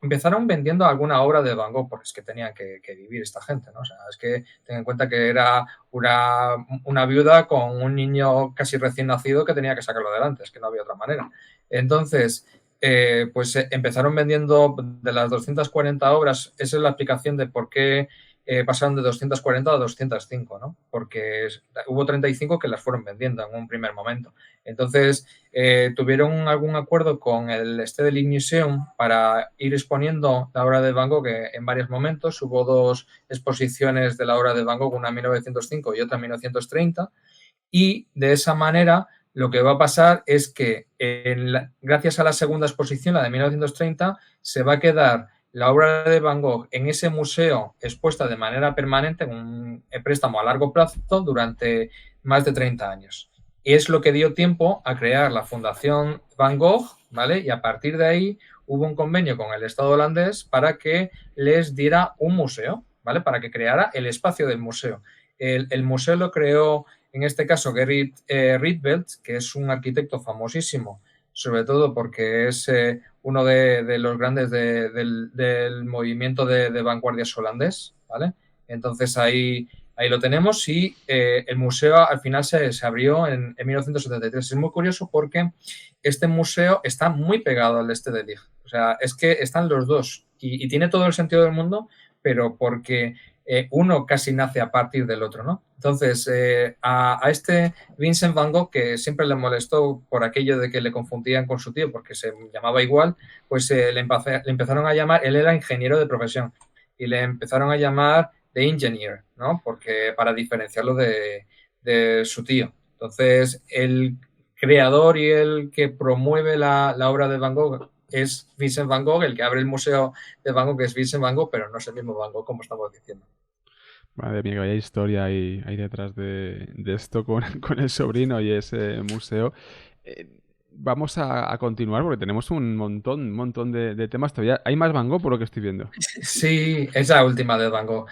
empezaron vendiendo alguna obra de Van Gogh, porque es que tenían que vivir esta gente, ¿no? O sea, es que ten en cuenta que era una viuda con un niño casi recién nacido que tenía que sacarlo adelante, es que no había otra manera. Entonces, pues empezaron vendiendo de las 240 obras, esa es la explicación de por qué pasaron de 240 a 205, ¿no? Porque hubo 35 que las fueron vendiendo en un primer momento. Entonces, tuvieron algún acuerdo con el Stedelijk Museum para ir exponiendo la obra de Van Gogh en varios momentos. Hubo 2 exposiciones de la obra de Van Gogh, una en 1905 y otra en 1930, y de esa manera lo que va a pasar es que gracias a la segunda exposición, la de 1930, se va a quedar la obra de Van Gogh en ese museo expuesta de manera permanente en un préstamo a largo plazo durante más de 30 años. Y es lo que dio tiempo a crear la Fundación Van Gogh, ¿vale? Y a partir de ahí hubo un convenio con el Estado holandés para que les diera un museo, ¿vale? Para que creara el espacio del museo. El museo lo creó, en este caso, Gerrit Rietveld, que es un arquitecto famosísimo, sobre todo porque es uno de los grandes del movimiento de vanguardias holandés, ¿vale? Entonces ahí lo tenemos y el museo al final se abrió en 1973. Es muy curioso porque este museo está muy pegado al Stedelijk. O sea, es que están los dos y tiene todo el sentido del mundo, pero porque uno casi nace a partir del otro, ¿no? Entonces, a este Vincent Van Gogh, que siempre le molestó por aquello de que le confundían con su tío porque se llamaba igual, pues le empezaron a llamar, él era ingeniero de profesión, y le empezaron a llamar The Engineer, ¿no? Porque para diferenciarlo de su tío. Entonces, el creador y el que promueve la obra de Van Gogh es Vincent Van Gogh, el que abre el museo de Van Gogh, que es Vincent Van Gogh, pero no es el mismo Van Gogh como estamos diciendo. Madre mía, vaya historia hay detrás de esto con el sobrino y ese museo. Vamos a continuar porque tenemos un montón de temas todavía. ¿Hay más Van Gogh por lo que estoy viendo? Sí, esa última de Van Gogh.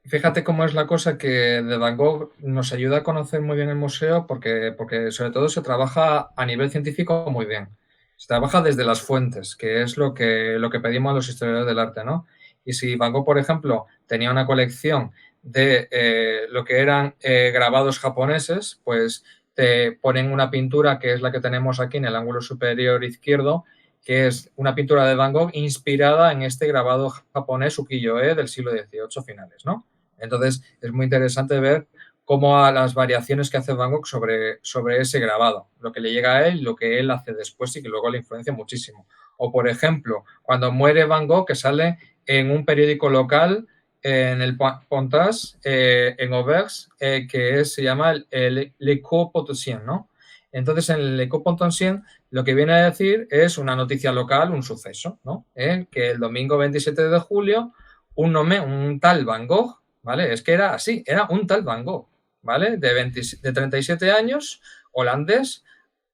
Fíjate cómo es la cosa que de Van Gogh nos ayuda a conocer muy bien el museo porque sobre todo se trabaja a nivel científico muy bien. Se trabaja desde las fuentes, que es lo que pedimos a los historiadores del arte, ¿no? Y si Van Gogh, por ejemplo, tenía una colección de lo que eran grabados japoneses, pues te ponen una pintura que es la que tenemos aquí en el ángulo superior izquierdo, que es una pintura de Van Gogh inspirada en este grabado japonés ukiyo-e del siglo XVIII finales, ¿no? Entonces, es muy interesante ver cómo a las variaciones que hace Van Gogh sobre ese grabado, lo que le llega a él, lo que él hace después y que luego le influencia muchísimo. O, por ejemplo, cuando muere Van Gogh, que sale en un periódico local en el Pontas, en Auvers, que se llama l'Echo Potosien, ¿no? Entonces, en el Eco Pontonsien lo que viene a decir es una noticia local, un suceso, ¿no? Que el domingo 27 de julio un tal Van Gogh, ¿vale? Es que era así, era un tal Van Gogh, ¿vale? De 37 años, holandés,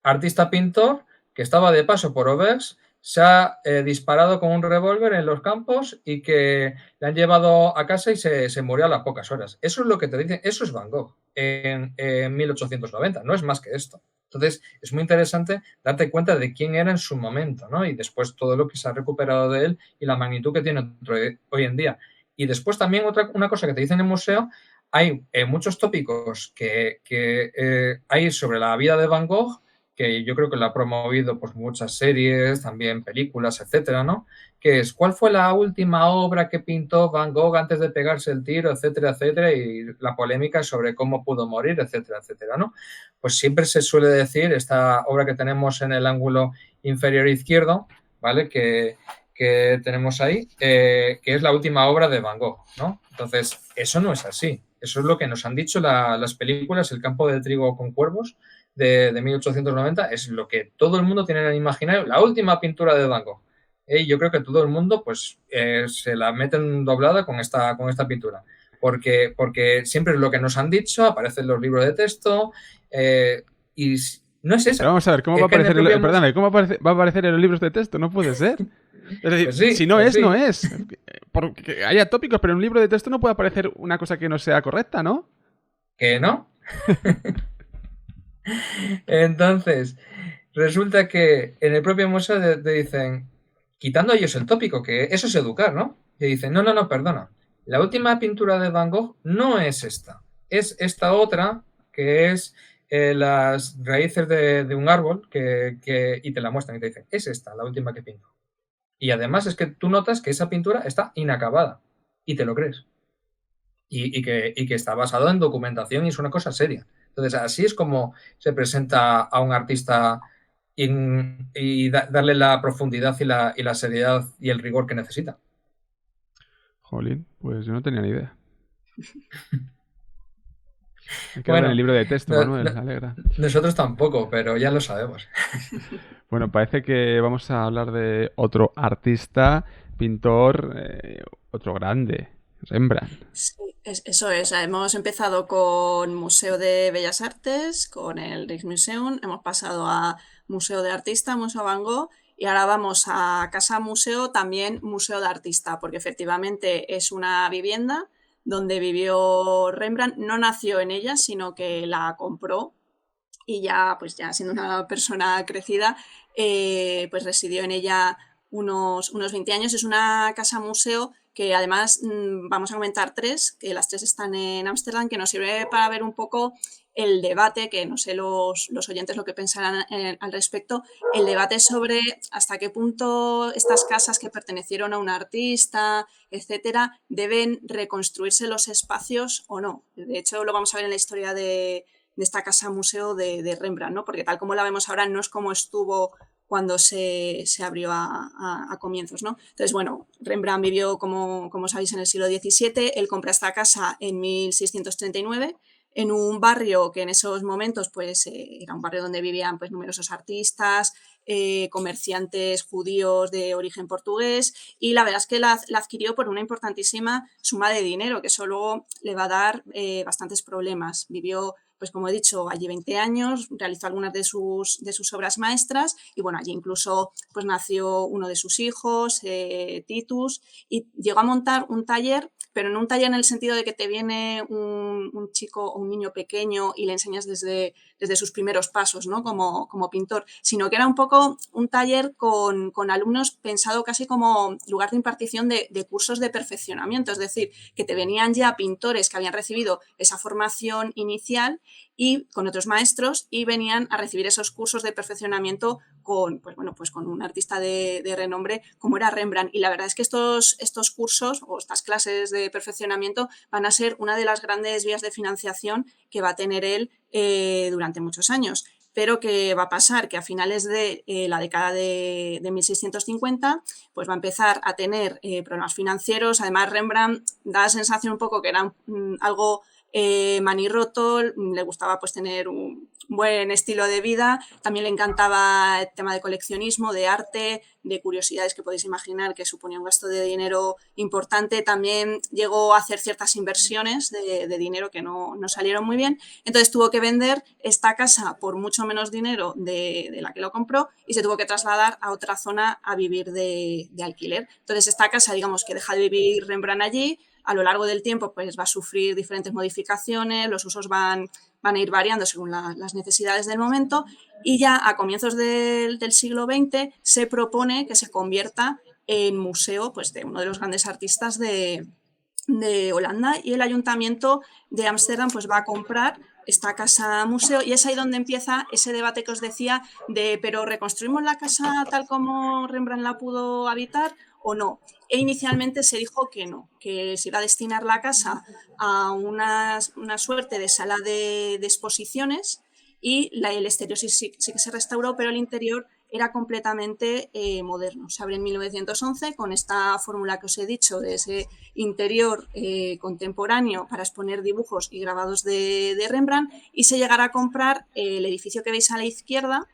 artista pintor, que estaba de paso por Auvers, se ha disparado con un revólver en los campos y que le han llevado a casa y se murió a las pocas horas. Eso es lo que te dicen, eso es Van Gogh en 1890, no es más que esto. Entonces, es muy interesante darte cuenta de quién era en su momento, ¿no? Y después todo lo que se ha recuperado de él y la magnitud que tiene hoy en día. Y después también una cosa que te dicen en el museo, hay muchos tópicos que hay sobre la vida de Van Gogh, que yo creo que lo ha promovido pues muchas series, también películas, etcétera, ¿no? Que es ¿cuál fue la última obra que pintó Van Gogh antes de pegarse el tiro, etcétera, etcétera? Y la polémica sobre cómo pudo morir, etcétera, etcétera, ¿no? Pues siempre se suele decir, esta obra que tenemos en el ángulo inferior izquierdo, ¿vale? Que tenemos ahí, que es la última obra de Van Gogh, ¿no? Entonces, eso no es así. Eso es lo que nos han dicho las películas, El campo de trigo con cuervos, de 1890, es lo que todo el mundo tiene en el imaginario, la última pintura de Van Gogh. Y yo creo que todo el mundo pues se la meten doblada con esta pintura. Porque siempre es lo que nos han dicho, aparece en los libros de texto, y no es esa. Pero vamos a ver, ¿cómo va a aparecer perdóname, ¿cómo va a aparecer en los libros de texto? No puede ser. Es decir, pues sí, si no es, sí. No es. Porque haya tópicos, pero en un libro de texto no puede aparecer una cosa que no sea correcta, ¿no? ¿Que no? Entonces, resulta que en el propio museo te dicen, quitando ellos el tópico, que eso es educar, ¿no? Y dicen, no, perdona. La última pintura de Van Gogh no es esta. Es esta otra, que es las raíces de un árbol, y te la muestran y te dicen, es esta, la última que pinto. Y además es que tú notas que esa pintura está inacabada. Y te lo crees. Y que está basado en documentación y es una cosa seria. Entonces, así es como se presenta a un artista y darle la profundidad y la seriedad y el rigor que necesita. Jolín, pues yo no tenía ni idea. Hay que ver el libro de texto, Manuel, alegra. Nosotros tampoco, pero ya lo sabemos. Bueno, parece que vamos a hablar de otro artista, pintor, otro grande, Rembrandt. Sí, eso es. Hemos empezado con Museo de Bellas Artes, con el Rijksmuseum, hemos pasado a Museo de Artista, Museo Van Gogh, y ahora vamos a Casa Museo, también Museo de Artista, porque efectivamente es una vivienda donde vivió Rembrandt. No nació en ella, sino que la compró y ya, pues ya siendo una persona crecida, pues residió en ella unos 20 años. Es una casa museo que además vamos a comentar tres, que las tres están en Ámsterdam, que nos sirve para ver un poco el debate, que no sé los oyentes lo que pensarán al respecto, el debate sobre hasta qué punto estas casas que pertenecieron a un artista, etcétera, deben reconstruirse los espacios o no. De hecho, lo vamos a ver en la historia de esta casa museo de Rembrandt, ¿no? Porque tal como la vemos ahora no es como estuvo cuando se abrió a comienzos, ¿no? Entonces, bueno, Rembrandt vivió, como sabéis, en el siglo XVII. Él compra esta casa en 1639 en un barrio que en esos momentos pues, era un barrio donde vivían pues, numerosos artistas, comerciantes judíos de origen portugués, y la verdad es que la adquirió por una importantísima suma de dinero, que eso luego le va a dar bastantes problemas. Vivió, pues como he dicho, allí 20 años, realizó algunas de sus obras maestras y bueno, allí incluso pues nació uno de sus hijos, Titus, y llegó a montar un taller, pero no un taller en el sentido de que te viene un chico o un niño pequeño y le enseñas desde sus primeros pasos, ¿no? como pintor, sino que era un poco un taller con alumnos pensado casi como lugar de impartición de cursos de perfeccionamiento, es decir, que te venían ya pintores que habían recibido esa formación inicial y con otros maestros y venían a recibir esos cursos de perfeccionamiento con un artista de renombre como era Rembrandt. Y la verdad es que estos cursos o estas clases de perfeccionamiento van a ser una de las grandes vías de financiación que va a tener él durante muchos años. Pero ¿qué va a pasar? Que a finales de la década de 1650 pues va a empezar a tener problemas financieros. Además, Rembrandt da la sensación un poco que era algo manirroto, le gustaba pues tener un buen estilo de vida. También le encantaba el tema de coleccionismo, de arte, de curiosidades que podéis imaginar que suponía un gasto de dinero importante. También llegó a hacer ciertas inversiones de dinero que no salieron muy bien. Entonces tuvo que vender esta casa por mucho menos dinero de la que lo compró y se tuvo que trasladar a otra zona a vivir de alquiler. Entonces esta casa, digamos que deja de vivir Rembrandt allí. A lo largo del tiempo pues va a sufrir diferentes modificaciones, los usos van a ir variando según las necesidades del momento, y ya a comienzos del siglo XX se propone que se convierta en museo pues, de uno de los grandes artistas de Holanda, y el ayuntamiento de Ámsterdam pues, va a comprar esta casa museo, y es ahí donde empieza ese debate que os decía de pero ¿reconstruimos la casa tal como Rembrandt la pudo habitar o no? E inicialmente se dijo que no, que se iba a destinar la casa a una suerte de sala de exposiciones, y el exterior sí que se restauró, pero el interior era completamente moderno. Se abre en 1911 con esta fórmula que os he dicho de ese interior contemporáneo para exponer dibujos y grabados de Rembrandt, y se llegará a comprar el edificio que veis a la izquierda,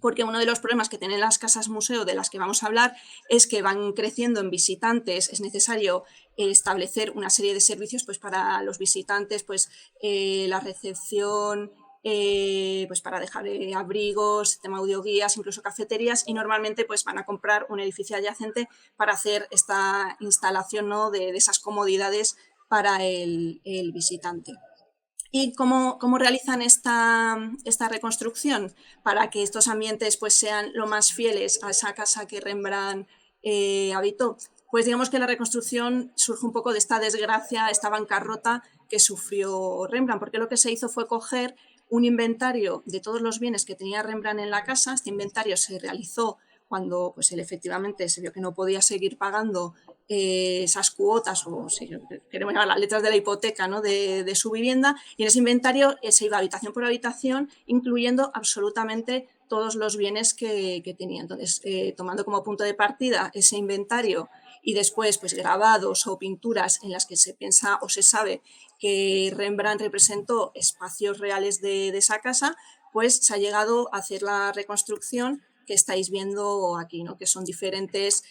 porque uno de los problemas que tienen las casas museo de las que vamos a hablar es que van creciendo en visitantes. Es necesario establecer una serie de servicios pues, para los visitantes, pues la recepción, pues para dejar abrigos, tema audioguías, incluso cafeterías, y normalmente pues van a comprar un edificio adyacente para hacer esta instalación, ¿no?, de esas comodidades para el visitante. ¿Y cómo realizan esta reconstrucción? Para que estos ambientes pues, sean lo más fieles a esa casa que Rembrandt habitó. Pues digamos que la reconstrucción surge un poco de esta desgracia, esta bancarrota que sufrió Rembrandt, porque lo que se hizo fue coger un inventario de todos los bienes que tenía Rembrandt en la casa. Este inventario se realizó cuando pues, él efectivamente se vio que no podía seguir pagando esas cuotas, o si queremos llamar las letras de la hipoteca, ¿no?, de su vivienda, y en ese inventario se iba habitación por habitación, incluyendo absolutamente todos los bienes que tenía. Entonces, tomando como punto de partida ese inventario y después pues, grabados o pinturas en las que se piensa o se sabe que Rembrandt representó espacios reales de esa casa, pues se ha llegado a hacer la reconstrucción que estáis viendo aquí, ¿no?, que son diferentes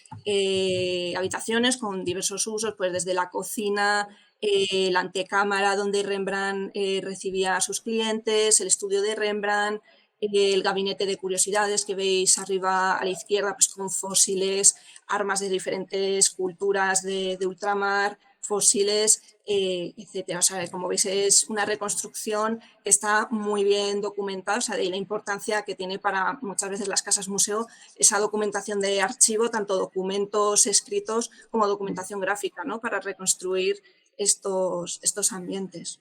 habitaciones con diversos usos, pues desde la cocina, la antecámara donde Rembrandt recibía a sus clientes, el estudio de Rembrandt, el gabinete de curiosidades que veis arriba a la izquierda, pues con fósiles, armas de diferentes culturas de ultramar, fósiles, etcétera. O sea, como veis, es una reconstrucción que está muy bien documentada, o sea, de la importancia que tiene para muchas veces las casas museo esa documentación de archivo, tanto documentos escritos como documentación gráfica, ¿no?, para reconstruir estos ambientes.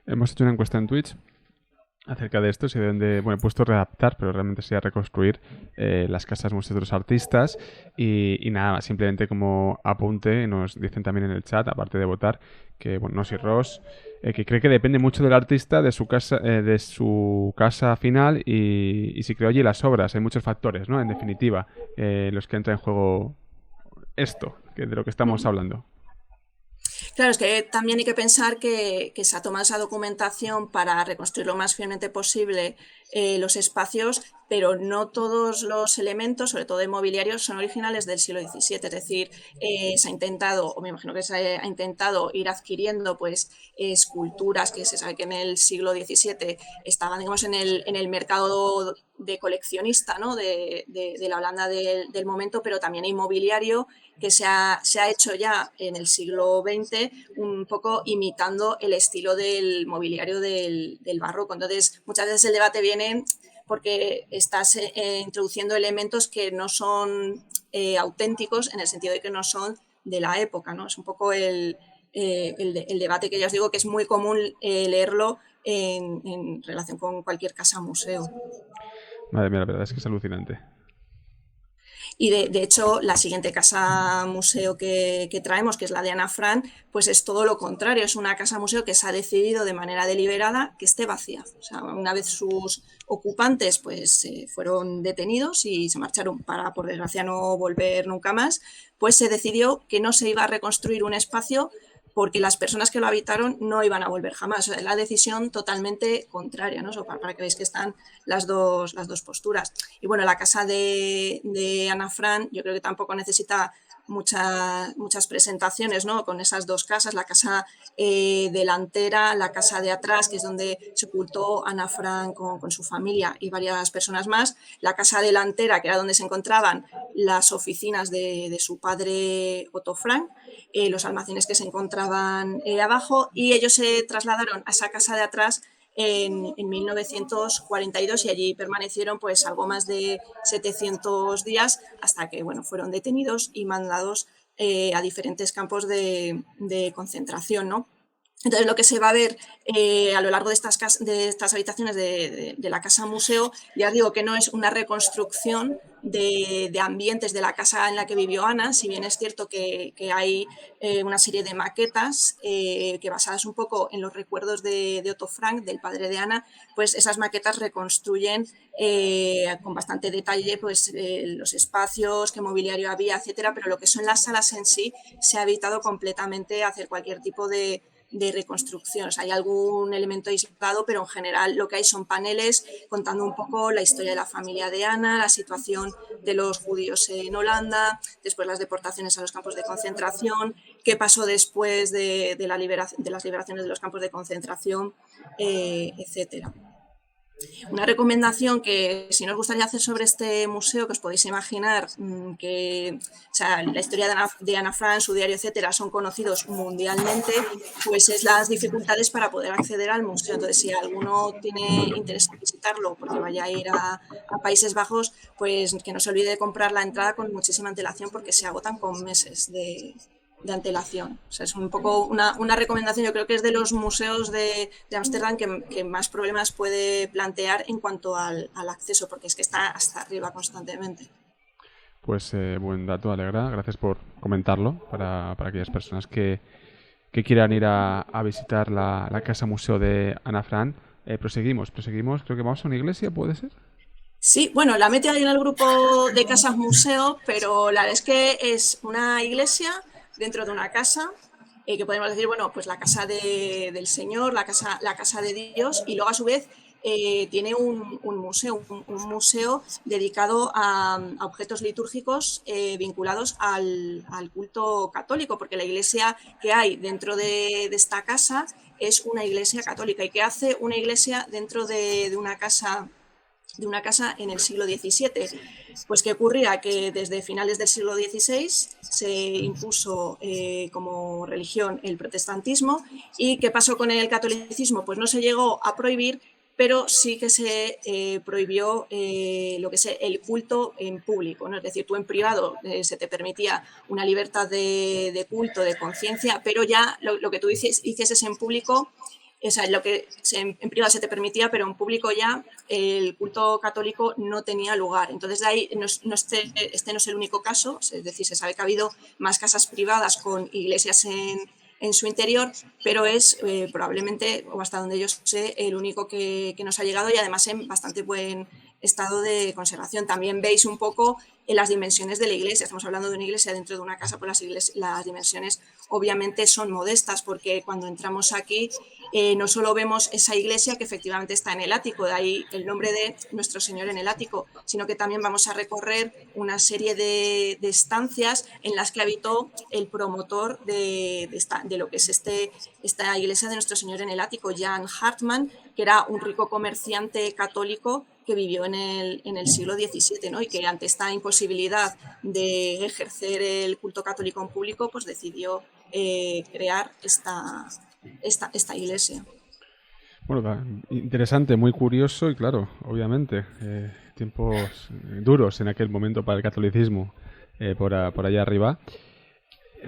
Hemos hecho una encuesta en Twitch acerca de esto, si deben bueno, he puesto readaptar, pero realmente sería reconstruir las casas museos de los artistas, y nada, simplemente como apunte, nos dicen también en el chat, aparte de votar, que bueno, Nos y Ross, que cree que depende mucho del artista, de su casa final, y si creó allí las obras. Hay muchos factores, ¿no?, en definitiva, los que entra en juego esto, de lo que estamos hablando. Claro, es que también hay que pensar que se ha tomado esa documentación para reconstruir lo más fielmente posible los espacios, pero no todos los elementos, sobre todo de mobiliario, son originales del siglo XVII. Es decir, se ha intentado, o me imagino que se ha intentado ir adquiriendo pues, esculturas que se sabe que en el siglo XVII estaban, digamos, en el mercado de coleccionista, ¿no?, de la Holanda del momento, pero también hay mobiliario que se ha hecho ya en el siglo XX un poco imitando el estilo del mobiliario del barroco. Entonces, muchas veces el debate viene porque estás introduciendo elementos que no son auténticos, en el sentido de que no son de la época, ¿no? Es un poco el debate que ya os digo que es muy común leerlo en relación con cualquier casa museo. Madre mía, la verdad es que es alucinante. Y de hecho, la siguiente casa museo que traemos, que es la de Ana Frank, pues es todo lo contrario. Es una casa museo que se ha decidido de manera deliberada que esté vacía. O sea, una vez sus ocupantes pues, fueron detenidos y se marcharon para, por desgracia, no volver nunca más, pues se decidió que no se iba a reconstruir un espacio porque las personas que lo habitaron no iban a volver jamás. O sea, la decisión totalmente contraria, ¿no? Para que veáis que están las dos posturas. Y bueno, la casa de Ana Fran yo creo que tampoco necesita muchas presentaciones, ¿no? Con esas dos casas, la casa delantera, la casa de atrás, que es donde se ocultó Ana Fran con su familia y varias personas más, la casa delantera, que era donde se encontraban las oficinas de su padre Otto Frank, los almacenes que se encontraban abajo, y ellos se trasladaron a esa casa de atrás en 1942 y allí permanecieron pues algo más de 700 días hasta que bueno, fueron detenidos y mandados a diferentes campos de concentración, ¿no? Entonces, lo que se va a ver a lo largo de estas habitaciones de la casa museo, ya os digo que no es una reconstrucción de ambientes de la casa en la que vivió Ana, si bien es cierto que hay una serie de maquetas que basadas un poco en los recuerdos de Otto Frank, del padre de Ana, pues esas maquetas reconstruyen con bastante detalle pues, los espacios, qué mobiliario había, etcétera, pero lo que son las salas en sí se ha evitado completamente hacer cualquier tipo de reconstrucción. O sea, hay algún elemento aislado, pero en general lo que hay son paneles contando un poco la historia de la familia de Ana, la situación de los judíos en Holanda, después las deportaciones a los campos de concentración, qué pasó después de las liberaciones de los campos de concentración, etcétera. Una recomendación que si no os gustaría hacer sobre este museo, que os podéis imaginar que o sea, la historia de Ana Frank, su diario, etcétera, son conocidos mundialmente, pues es las dificultades para poder acceder al museo. Entonces, si alguno tiene interés en visitarlo porque vaya a ir a Países Bajos, pues que no se olvide de comprar la entrada con muchísima antelación porque se agotan con meses de antelación. O sea, es un poco una recomendación. Yo creo que es de los museos de Ámsterdam que más problemas puede plantear en cuanto al acceso, porque es que está hasta arriba constantemente. Pues buen dato, Alegra. Gracias por comentarlo para aquellas personas que quieran ir a visitar la casa museo de Ana Fran. Proseguimos. Creo que vamos a una iglesia, ¿puede ser? Sí, bueno, la metí ahí en el grupo de casas museo, pero la verdad es que es una iglesia dentro de una casa, que podemos decir, bueno, pues la casa del Señor, la casa de Dios, y luego a su vez tiene un museo dedicado a objetos litúrgicos vinculados al culto católico, porque la iglesia que hay dentro de esta casa es una iglesia católica. ¿Y qué hace una iglesia dentro de una casa en el siglo XVII? Pues que ocurría que desde finales del siglo XVI se impuso como religión el protestantismo. ¿Y qué pasó con el catolicismo? Pues no se llegó a prohibir, pero sí que se prohibió lo que es el culto en público, ¿no? Es decir, tú en privado se te permitía una libertad de culto, de conciencia, pero ya lo que tú hicieses en público, o sea, lo que en privado se te permitía, pero en público ya el culto católico no tenía lugar. Entonces, de ahí este no es el único caso, es decir, se sabe que ha habido más casas privadas con iglesias en su interior, pero es probablemente, o hasta donde yo sé, el único que nos ha llegado, y además en bastante buen estado de conservación. También veis un poco en las dimensiones de la iglesia. Estamos hablando de una iglesia dentro de una casa, pues las dimensiones obviamente son modestas, porque cuando entramos aquí no solo vemos esa iglesia que efectivamente está en el ático, de ahí el nombre de Nuestro Señor en el ático, sino que también vamos a recorrer una serie de estancias en las que habitó el promotor de lo que es esta iglesia de Nuestro Señor en el ático, Jan Hartmann, que era un rico comerciante católico que vivió en el siglo XVII, ¿no? Y que ante esta imposibilidad de ejercer el culto católico en público, pues decidió crear esta iglesia. Bueno, interesante, muy curioso y claro, obviamente, tiempos duros en aquel momento para el catolicismo por allá arriba.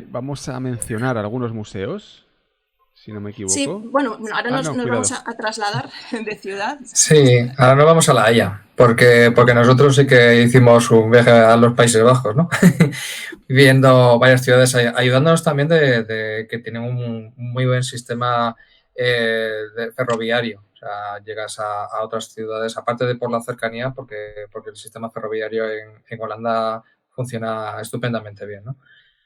Vamos a mencionar algunos museos, si no me equivoco. Sí, bueno, ahora nos vamos a trasladar de ciudad. Sí, ahora nos vamos a La Haya, porque nosotros sí que hicimos un viaje a los Países Bajos, ¿no? Viendo varias ciudades, ayudándonos también de que tienen un muy buen sistema ferroviario. O sea, llegas a otras ciudades, aparte de por la cercanía, porque el sistema ferroviario en Holanda funciona estupendamente bien, ¿no?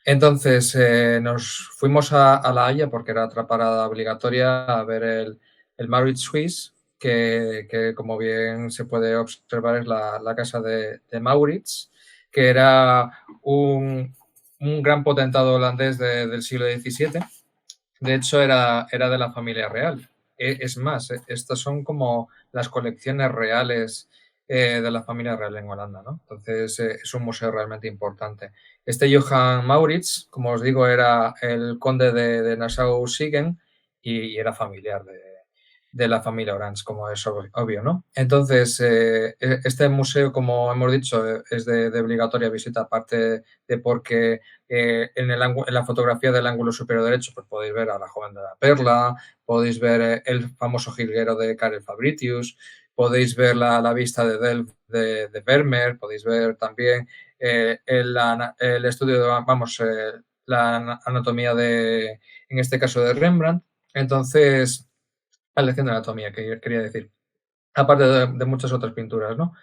Entonces nos fuimos a La Haya porque era otra parada obligatoria a ver el Mauritshuis, que como bien se puede observar es la casa de Maurits, que era un gran potentado holandés del siglo XVII. De hecho, era de la familia real. Es más, estas son como las colecciones reales de la familia real en Holanda, ¿no? Entonces, es un museo realmente importante. Este Johan Maurits, como os digo, era el conde de Nassau-Siegen y era familiar de la familia Orange, como es obvio, ¿no? Entonces, este museo, como hemos dicho, es de obligatoria visita, aparte de porque en la fotografía del ángulo superior derecho pues podéis ver a la joven de la perla, podéis ver el famoso jilguero de Karel Fabritius, podéis ver la vista de Delft de Vermeer, podéis ver también el estudio de, la anatomía en este caso de Rembrandt. Entonces, la lección de anatomía, que quería decir, aparte de muchas otras pinturas, ¿no?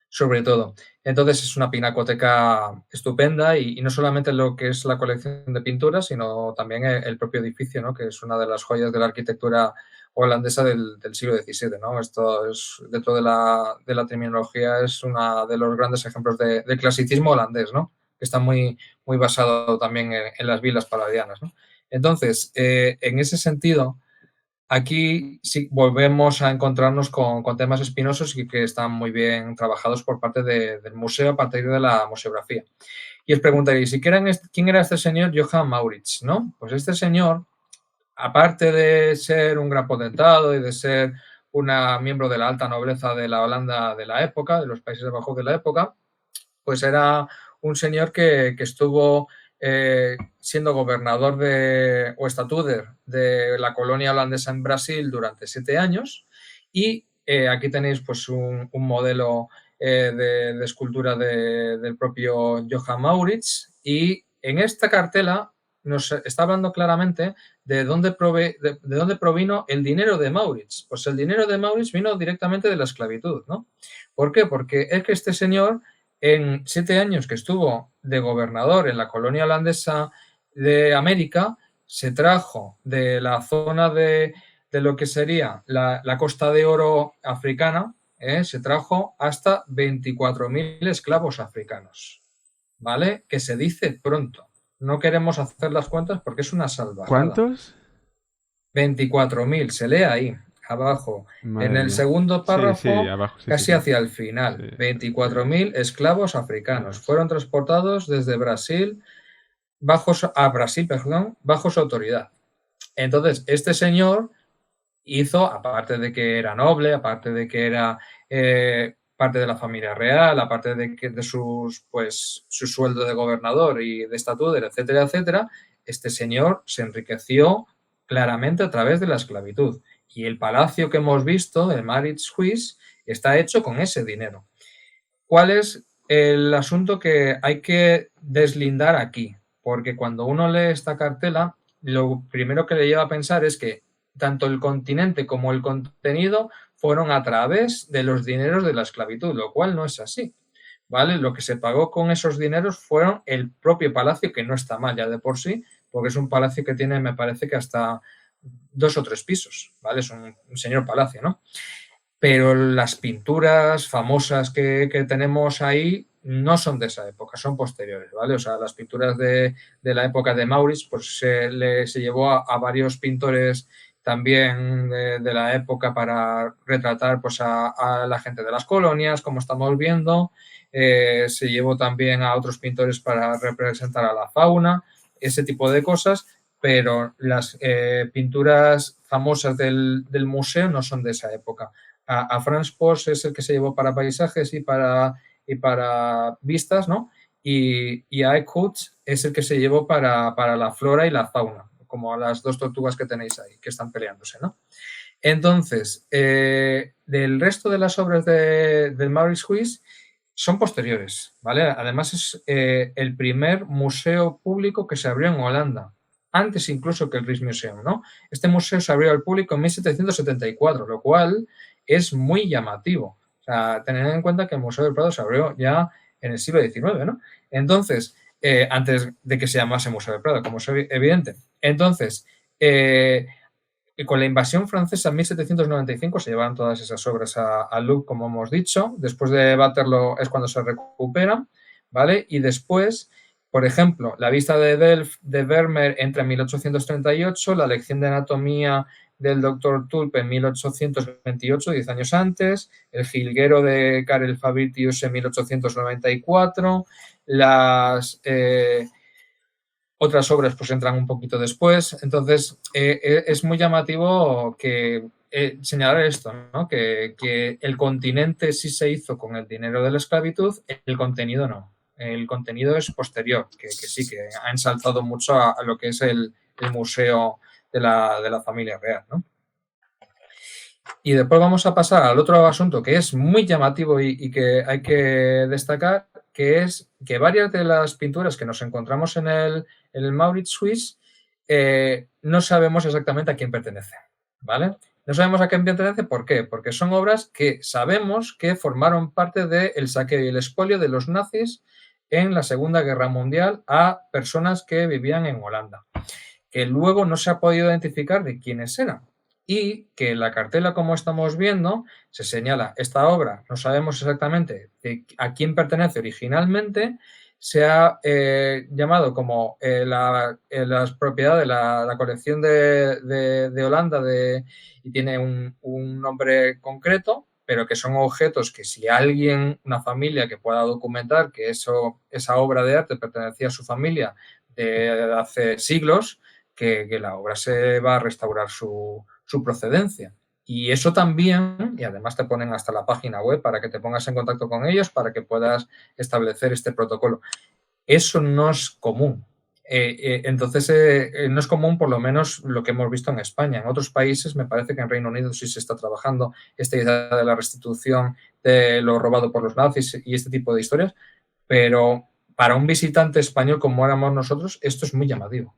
Sobre todo. Entonces es una pinacoteca estupenda y no solamente lo que es la colección de pinturas, sino también el propio edificio, ¿no? Que es una de las joyas de la arquitectura holandesa del siglo XVII, ¿no? Esto es, dentro de la terminología, es uno de los grandes ejemplos de clasicismo holandés, ¿no? Que está muy basado también en las vilas palladianas, ¿no? Entonces, en ese sentido, aquí sí volvemos a encontrarnos con temas espinosos y que están muy bien trabajados por parte del museo a partir de la museografía. Y os preguntaréis, ¿quién era este señor Johan Maurits? ¿No? Pues este señor, aparte de ser un gran potentado y de ser una miembro de la alta nobleza de la Holanda de la época, de los Países Bajos de la época, pues era un señor que estuvo siendo gobernador o estatuder de la colonia holandesa en Brasil durante 7 años y aquí tenéis pues un modelo de escultura del propio Johan Maurits y en esta cartela nos está hablando claramente de dónde provino el dinero de Maurits. Pues el dinero de Maurits vino directamente de la esclavitud, ¿no? ¿Por qué? Porque es que este señor en 7 años que estuvo de gobernador en la colonia holandesa de América, se trajo de la zona de lo que sería la Costa de Oro africana, se trajo hasta 24.000 esclavos africanos, ¿vale? Que se dice pronto. No queremos hacer las cuentas porque es una salvajada. ¿Cuántos? 24.000, se lee ahí abajo, Madre en el mía. segundo párrafo, Abajo, casi hacia el final. Sí. 24.000 esclavos africanos fueron transportados desde Brasil bajo su autoridad. Entonces, este señor hizo, aparte de que era noble, aparte de que era parte de la familia real, aparte de su sueldo de gobernador y de estatuder, etcétera, etcétera, este señor se enriqueció claramente a través de la esclavitud. Y el palacio que hemos visto, el Mauritshuis, está hecho con ese dinero. ¿Cuál es el asunto que hay que deslindar aquí? Porque cuando uno lee esta cartela, lo primero que le lleva a pensar es que tanto el continente como el contenido fueron a través de los dineros de la esclavitud, lo cual no es así, ¿vale? Lo que se pagó con esos dineros fueron el propio palacio, que no está mal ya de por sí, porque es un palacio que tiene, me parece que hasta 2 o 3 pisos, ¿vale? Es un señor palacio, ¿no? Pero las pinturas famosas que tenemos ahí no son de esa época, son posteriores, ¿vale? O sea, las pinturas de la época de Maurits, pues se llevó a varios pintores también de la época para retratar pues a la gente de las colonias, como estamos viendo. Se llevó también a otros pintores para representar a la fauna, ese tipo de cosas, pero las pinturas famosas del museo no son de esa época. A Franz Posch es el que se llevó para paisajes y para vistas, ¿no? Y a Eckhout es el que se llevó para la flora y la fauna, como las 2 tortugas que tenéis ahí, que están peleándose, ¿no? Entonces, del resto de las obras del Mauritshuis son posteriores, ¿vale? Además es el primer museo público que se abrió en Holanda, antes incluso que el Rijksmuseum, ¿no? Este museo se abrió al público en 1774, lo cual es muy llamativo. O sea, tener en cuenta que el Museo del Prado se abrió ya en el siglo XIX, ¿no? Entonces, antes de que se llamase Museo del Prado, como es evidente. Entonces, con la invasión francesa en 1795 se llevaron todas esas obras a Louvre, como hemos dicho. Después de Waterloo es cuando se recuperan, ¿vale? Y después, por ejemplo, la vista de Delft de Vermeer entra en 1838, la lección de anatomía del doctor Tulpe en 1828, 10 años antes, el jilguero de Karel Fabritius en 1894, las otras obras pues entran un poquito después. Entonces, es muy llamativo que señalar esto, ¿no? Que el continente sí se hizo con el dinero de la esclavitud, el contenido no. El contenido es posterior, que sí, que ha ensalzado mucho a lo que es el museo de la familia real, ¿no? Y después vamos a pasar al otro asunto que es muy llamativo y que hay que destacar, que es que varias de las pinturas que nos encontramos en el Mauritshuis no sabemos exactamente a quién pertenecen, ¿vale? No sabemos a quién pertenece, ¿por qué? Porque son obras que sabemos que formaron parte del saqueo y el expolio de los nazis en la Segunda Guerra Mundial a personas que vivían en Holanda, que luego no se ha podido identificar de quiénes eran. Y que en la cartela, como estamos viendo, se señala esta obra, no sabemos exactamente a quién pertenece originalmente, se ha llamado como las propiedades de la colección de Holanda y tiene un nombre concreto, pero que son objetos que si alguien, una familia que pueda documentar que esa obra de arte pertenecía a su familia de hace siglos, que la obra se va a restaurar su procedencia. Y eso también, y además te ponen hasta la página web para que te pongas en contacto con ellos, para que puedas establecer este protocolo. Eso no es común. Entonces, no es común por lo menos lo que hemos visto en España. En otros países, me parece que en Reino Unido sí se está trabajando esta idea de la restitución de lo robado por los nazis y este tipo de historias, pero para un visitante español como éramos nosotros, esto es muy llamativo.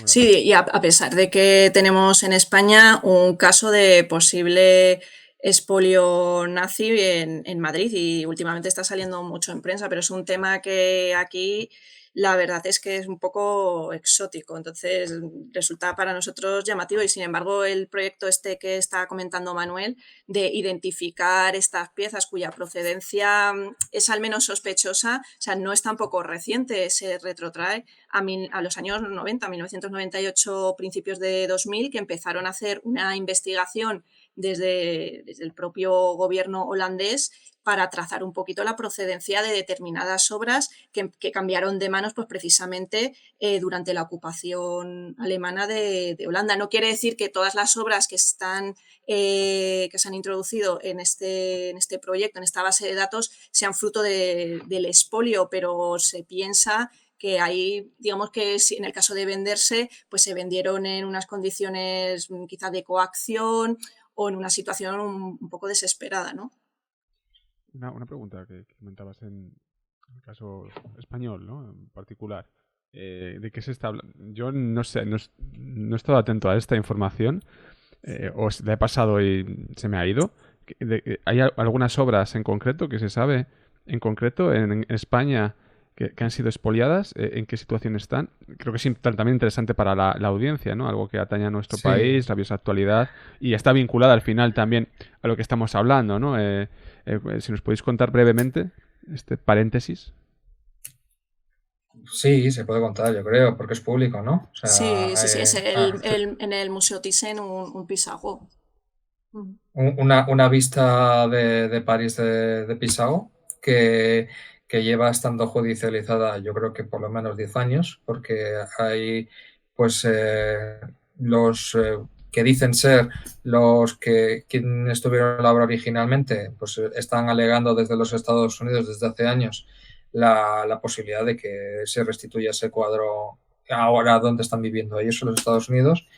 Sí, y a pesar de que tenemos en España un caso de posible expolio nazi en Madrid y últimamente está saliendo mucho en prensa, pero es un tema que aquí la verdad es que es un poco exótico, entonces resulta para nosotros llamativo y sin embargo el proyecto este que está comentando Manuel de identificar estas piezas cuya procedencia es al menos sospechosa, o sea, no es tampoco reciente, se retrotrae a los años 90, 1998, principios de 2000, que empezaron a hacer una investigación desde el propio gobierno holandés para trazar un poquito la procedencia de determinadas obras que cambiaron de manos pues, precisamente durante la ocupación alemana de Holanda. No quiere decir que todas las obras que se han introducido en este proyecto, en esta base de datos, sean fruto del expolio, pero se piensa que ahí, digamos que en el caso de venderse, pues se vendieron en unas condiciones quizá de coacción o en una situación un poco desesperada, ¿no? Una pregunta que comentabas en el caso español, ¿no? En particular. ¿De qué se está hablando? Yo no sé, no he estado atento a esta información, o la he pasado y se me ha ido. ¿Hay algunas obras en concreto que se sabe en concreto en España que han sido expoliadas? ¿En qué situación están? Creo que es también interesante para la audiencia, ¿no? Algo que atañe a nuestro país, rabiosa actualidad, y está vinculada al final también a lo que estamos hablando, ¿no? Si nos podéis contar brevemente este paréntesis. Sí, se puede contar, yo creo, porque es público, ¿no? O sea, sí, es en el Museo Thyssen un Pisago. Una vista de París de Pisago que lleva estando judicializada yo creo que por lo menos 10 años, porque hay pues los que dicen ser los que quienes tuvieron la obra originalmente, pues están alegando desde los Estados Unidos desde hace años la posibilidad de que se restituya ese cuadro ahora donde están viviendo ellos en los Estados Unidos.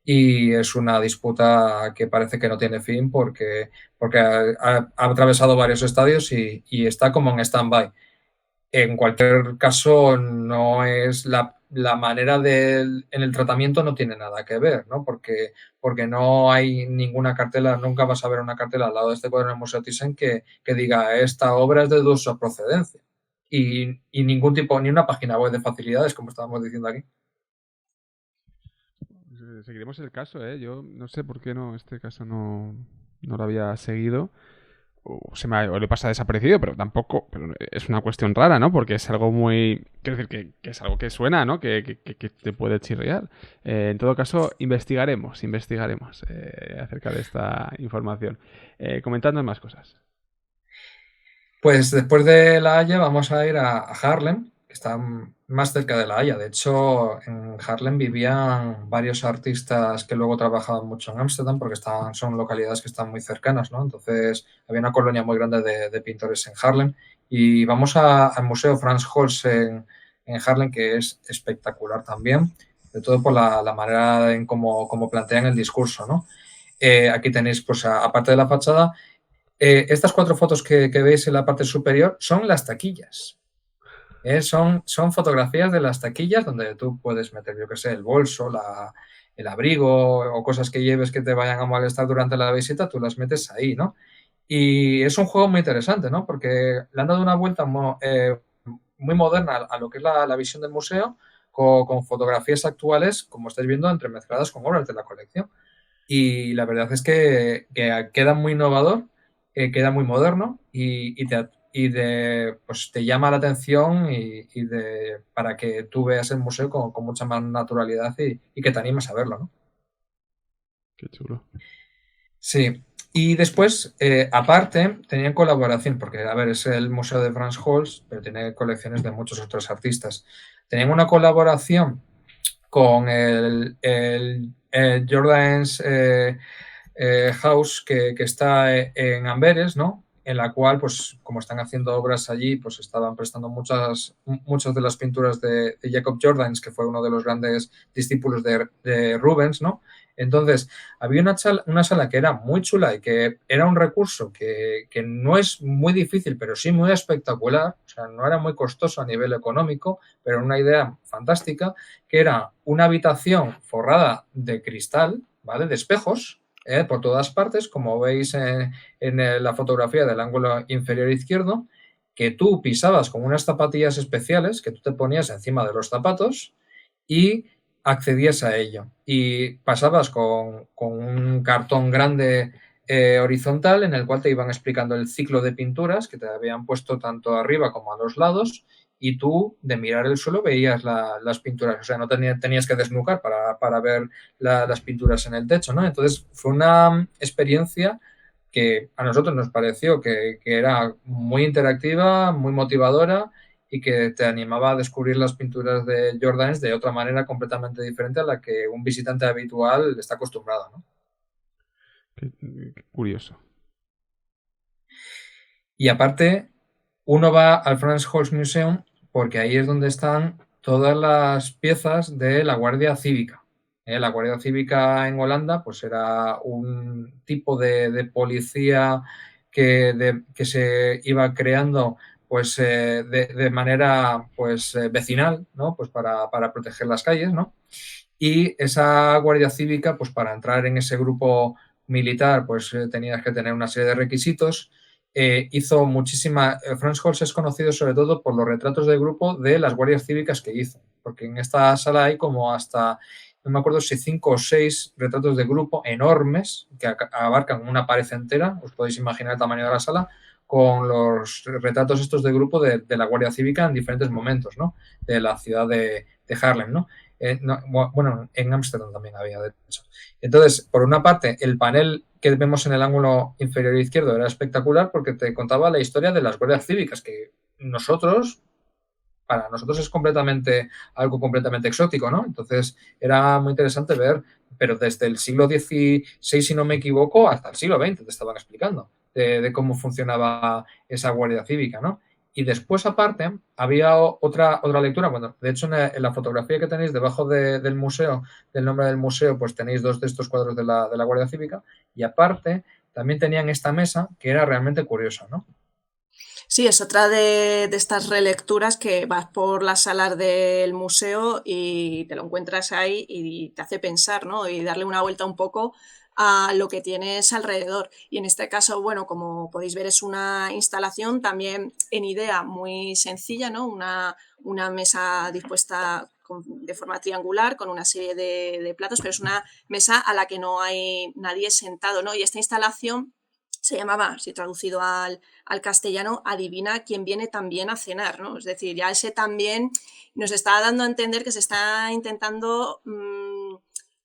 Y es una disputa que parece que no tiene fin porque ha atravesado varios estadios y está como en stand-by. En cualquier caso, no es la manera en el tratamiento no tiene nada que ver, ¿no? Porque no hay ninguna cartela, nunca vas a ver una cartela al lado de este cuadro en el Museo Thyssen que diga esta obra es de dudosa procedencia. y ningún tipo, ni una página web de facilidades, como estábamos diciendo aquí. Seguiremos el caso, ¿eh? Yo no sé por qué este caso no lo había seguido. O le pasa desaparecido, pero tampoco. Pero es una cuestión rara, ¿no? Porque es algo muy. Quiero decir que es algo que suena, ¿no? Que te puede chirriar. En todo caso, investigaremos acerca de esta información. Comentadnos más cosas. Pues después de La Haya vamos a ir a Haarlem, que está más cerca de La Haya. De hecho, en Haarlem vivían varios artistas que luego trabajaban mucho en Ámsterdam, porque son localidades que están muy cercanas, ¿no? Entonces, había una colonia muy grande de pintores en Haarlem. Y vamos al Museo Frans Hals en Haarlem, que es espectacular también, de todo por la manera en cómo plantean el discurso, ¿no? Aquí tenéis, pues, aparte de la fachada, estas 4 fotos que veis en la parte superior son las taquillas. Son fotografías de las taquillas donde tú puedes meter, yo qué sé, el bolso, el abrigo o cosas que lleves que te vayan a molestar durante la visita, tú las metes ahí, ¿no? Y es un juego muy interesante, ¿no? Porque le han dado una vuelta muy moderna a lo que es la visión del museo, con fotografías actuales, como estáis viendo, entremezcladas con obras de la colección. Y la verdad es que queda muy innovador, queda muy moderno pues te llama la atención para que tú veas el museo con mucha más naturalidad y que te animes a verlo, ¿no? Qué chulo. Sí. Y después, aparte, tenían colaboración, porque, a ver, es el Museo de Frans Hals, pero tiene colecciones de muchos otros artistas. Tenían una colaboración con el Jordaens House que está en Amberes, ¿no? En la cual, pues, como están haciendo obras allí, pues estaban prestando muchas de las pinturas de Jacob Jordaens, que fue uno de los grandes discípulos de Rubens, ¿no? Entonces, había una sala que era muy chula y que era un recurso que no es muy difícil, pero sí muy espectacular, o sea, no era muy costoso a nivel económico, pero una idea fantástica, que era una habitación forrada de cristal, ¿vale? De espejos, por todas partes, como veis en la fotografía del ángulo inferior izquierdo, que tú pisabas con unas zapatillas especiales que tú te ponías encima de los zapatos y accedías a ello. Y pasabas con un cartón grande horizontal en el cual te iban explicando el ciclo de pinturas que te habían puesto tanto arriba como a los lados, y tú, de mirar el suelo, veías las pinturas. O sea, no tenías que desnucar para ver las pinturas en el techo, ¿no? Entonces, fue una experiencia que a nosotros nos pareció que era muy interactiva, muy motivadora y que te animaba a descubrir las pinturas de Jordaens de otra manera completamente diferente a la que un visitante habitual está acostumbrado, ¿no? Qué curioso. Y aparte, uno va al Frans Hals Museum porque ahí es donde están todas las piezas de la Guardia Cívica. La Guardia Cívica en Holanda pues era un tipo de policía que se iba creando pues de manera pues vecinal, ¿no? Pues para proteger las calles, ¿no? Y esa Guardia Cívica, pues para entrar en ese grupo militar, pues tenías que tener una serie de requisitos. Hizo muchísima. Frans Hals es conocido sobre todo por los retratos de grupo de las guardias cívicas que hizo, porque en esta sala hay como hasta, no me acuerdo si 5 o 6 retratos de grupo enormes que abarcan una pared entera, os podéis imaginar el tamaño de la sala, con los retratos estos de grupo de la Guardia Cívica en diferentes momentos, ¿no? De la ciudad de Haarlem, ¿no? Bueno, en Ámsterdam también había, de hecho. Entonces, por una parte, el panel que vemos en el ángulo inferior izquierdo era espectacular porque te contaba la historia de las guardias cívicas, que para nosotros es algo completamente exótico, ¿no? Entonces, era muy interesante ver, pero desde el siglo XVI, si no me equivoco, hasta el siglo XX te estaban explicando de cómo funcionaba esa guardia cívica, ¿no? Y después, aparte, había otra lectura. Bueno, de hecho, en la fotografía que tenéis debajo del museo, del nombre del museo, pues tenéis 2 de estos cuadros de la Guardia Cívica. Y aparte, también tenían esta mesa que era realmente curiosa, ¿no? Sí, es otra de estas relecturas que vas por las salas del museo y te lo encuentras ahí y te hace pensar, ¿no? Y darle una vuelta un poco a lo que tienes alrededor. Y en este caso, bueno, como podéis ver, es una instalación también en idea muy sencilla, ¿no? Una mesa dispuesta de forma triangular con una serie de platos, pero es una mesa a la que no hay nadie sentado, ¿no? Y esta instalación se llamaba, si traducido al castellano, adivina quién viene también a cenar, ¿no? Es decir, ya ese también nos está dando a entender que se está intentando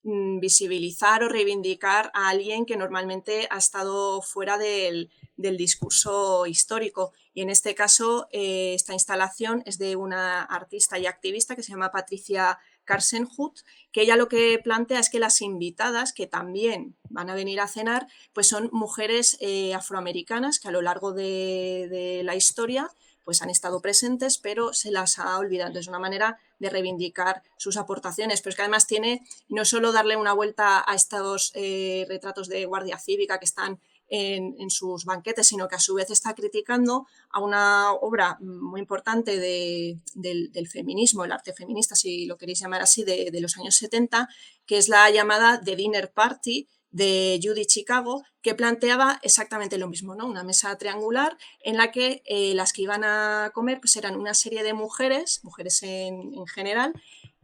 visibilizar o reivindicar a alguien que normalmente ha estado fuera del discurso histórico. Y en este caso, esta instalación es de una artista y activista que se llama Patricia Karsenhut, que ella lo que plantea es que las invitadas, que también van a venir a cenar, pues son mujeres afroamericanas que a lo largo de la historia pues han estado presentes, pero se las ha olvidado. Entonces, una manera de reivindicar sus aportaciones, pero es que además tiene no solo darle una vuelta a estos retratos de Guardia Cívica que están en sus banquetes, sino que a su vez está criticando a una obra muy importante del feminismo, el arte feminista, si lo queréis llamar así, de los años 70, que es la llamada The Dinner Party de Judy Chicago, que planteaba exactamente lo mismo, ¿no? Una mesa triangular en la que las que iban a comer pues eran una serie de mujeres en general,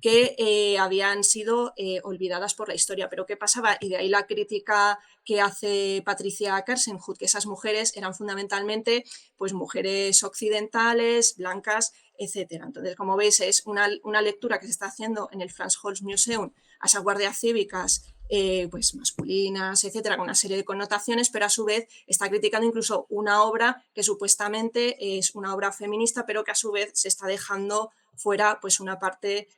que habían sido olvidadas por la historia. Pero ¿qué pasaba? Y de ahí la crítica que hace Patricia Kersenhut, que esas mujeres eran fundamentalmente pues, mujeres occidentales, blancas, etcétera. Entonces, como veis, es una lectura que se está haciendo en el Franz Holz Museum a esas guardias cívicas pues masculinas, etcétera, con una serie de connotaciones, pero a su vez está criticando incluso una obra que supuestamente es una obra feminista, pero que a su vez se está dejando fuera pues una parte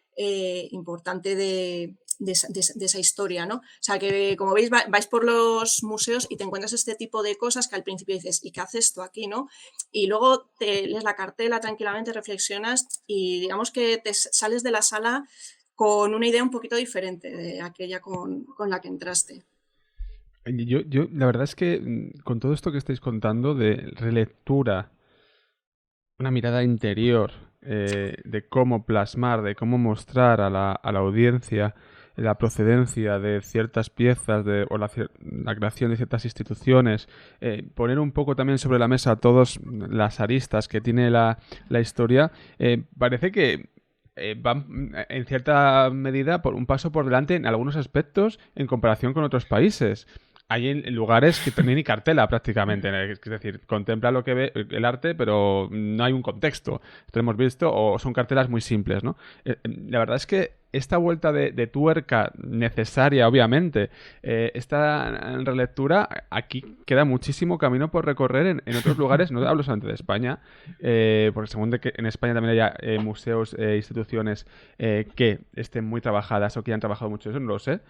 importante de esa historia, ¿no? O sea, que como veis vais por los museos y te encuentras este tipo de cosas que al principio dices, ¿y qué haces esto aquí, no? Y luego te lees la cartela tranquilamente, reflexionas y digamos que te sales de la sala con una idea un poquito diferente de aquella con la que entraste. La verdad es que con todo esto que estáis contando de relectura, una mirada interior, de cómo plasmar, de cómo mostrar a la audiencia la procedencia de ciertas piezas o la creación de ciertas instituciones, poner un poco también sobre la mesa todas las aristas que tiene la historia, parece que van en cierta medida por un paso por delante en algunos aspectos en comparación con otros países. Hay en lugares que no hay ni cartela prácticamente, es decir, contempla lo que ve el arte, pero no hay un contexto. Esto hemos visto, o son cartelas muy simples, ¿no? La verdad es que esta vuelta de tuerca necesaria, obviamente, esta relectura, aquí queda muchísimo camino por recorrer en otros lugares, no hablo solamente de España, porque según de que en España también haya museos e instituciones que estén muy trabajadas o que hayan trabajado mucho eso, no lo sé.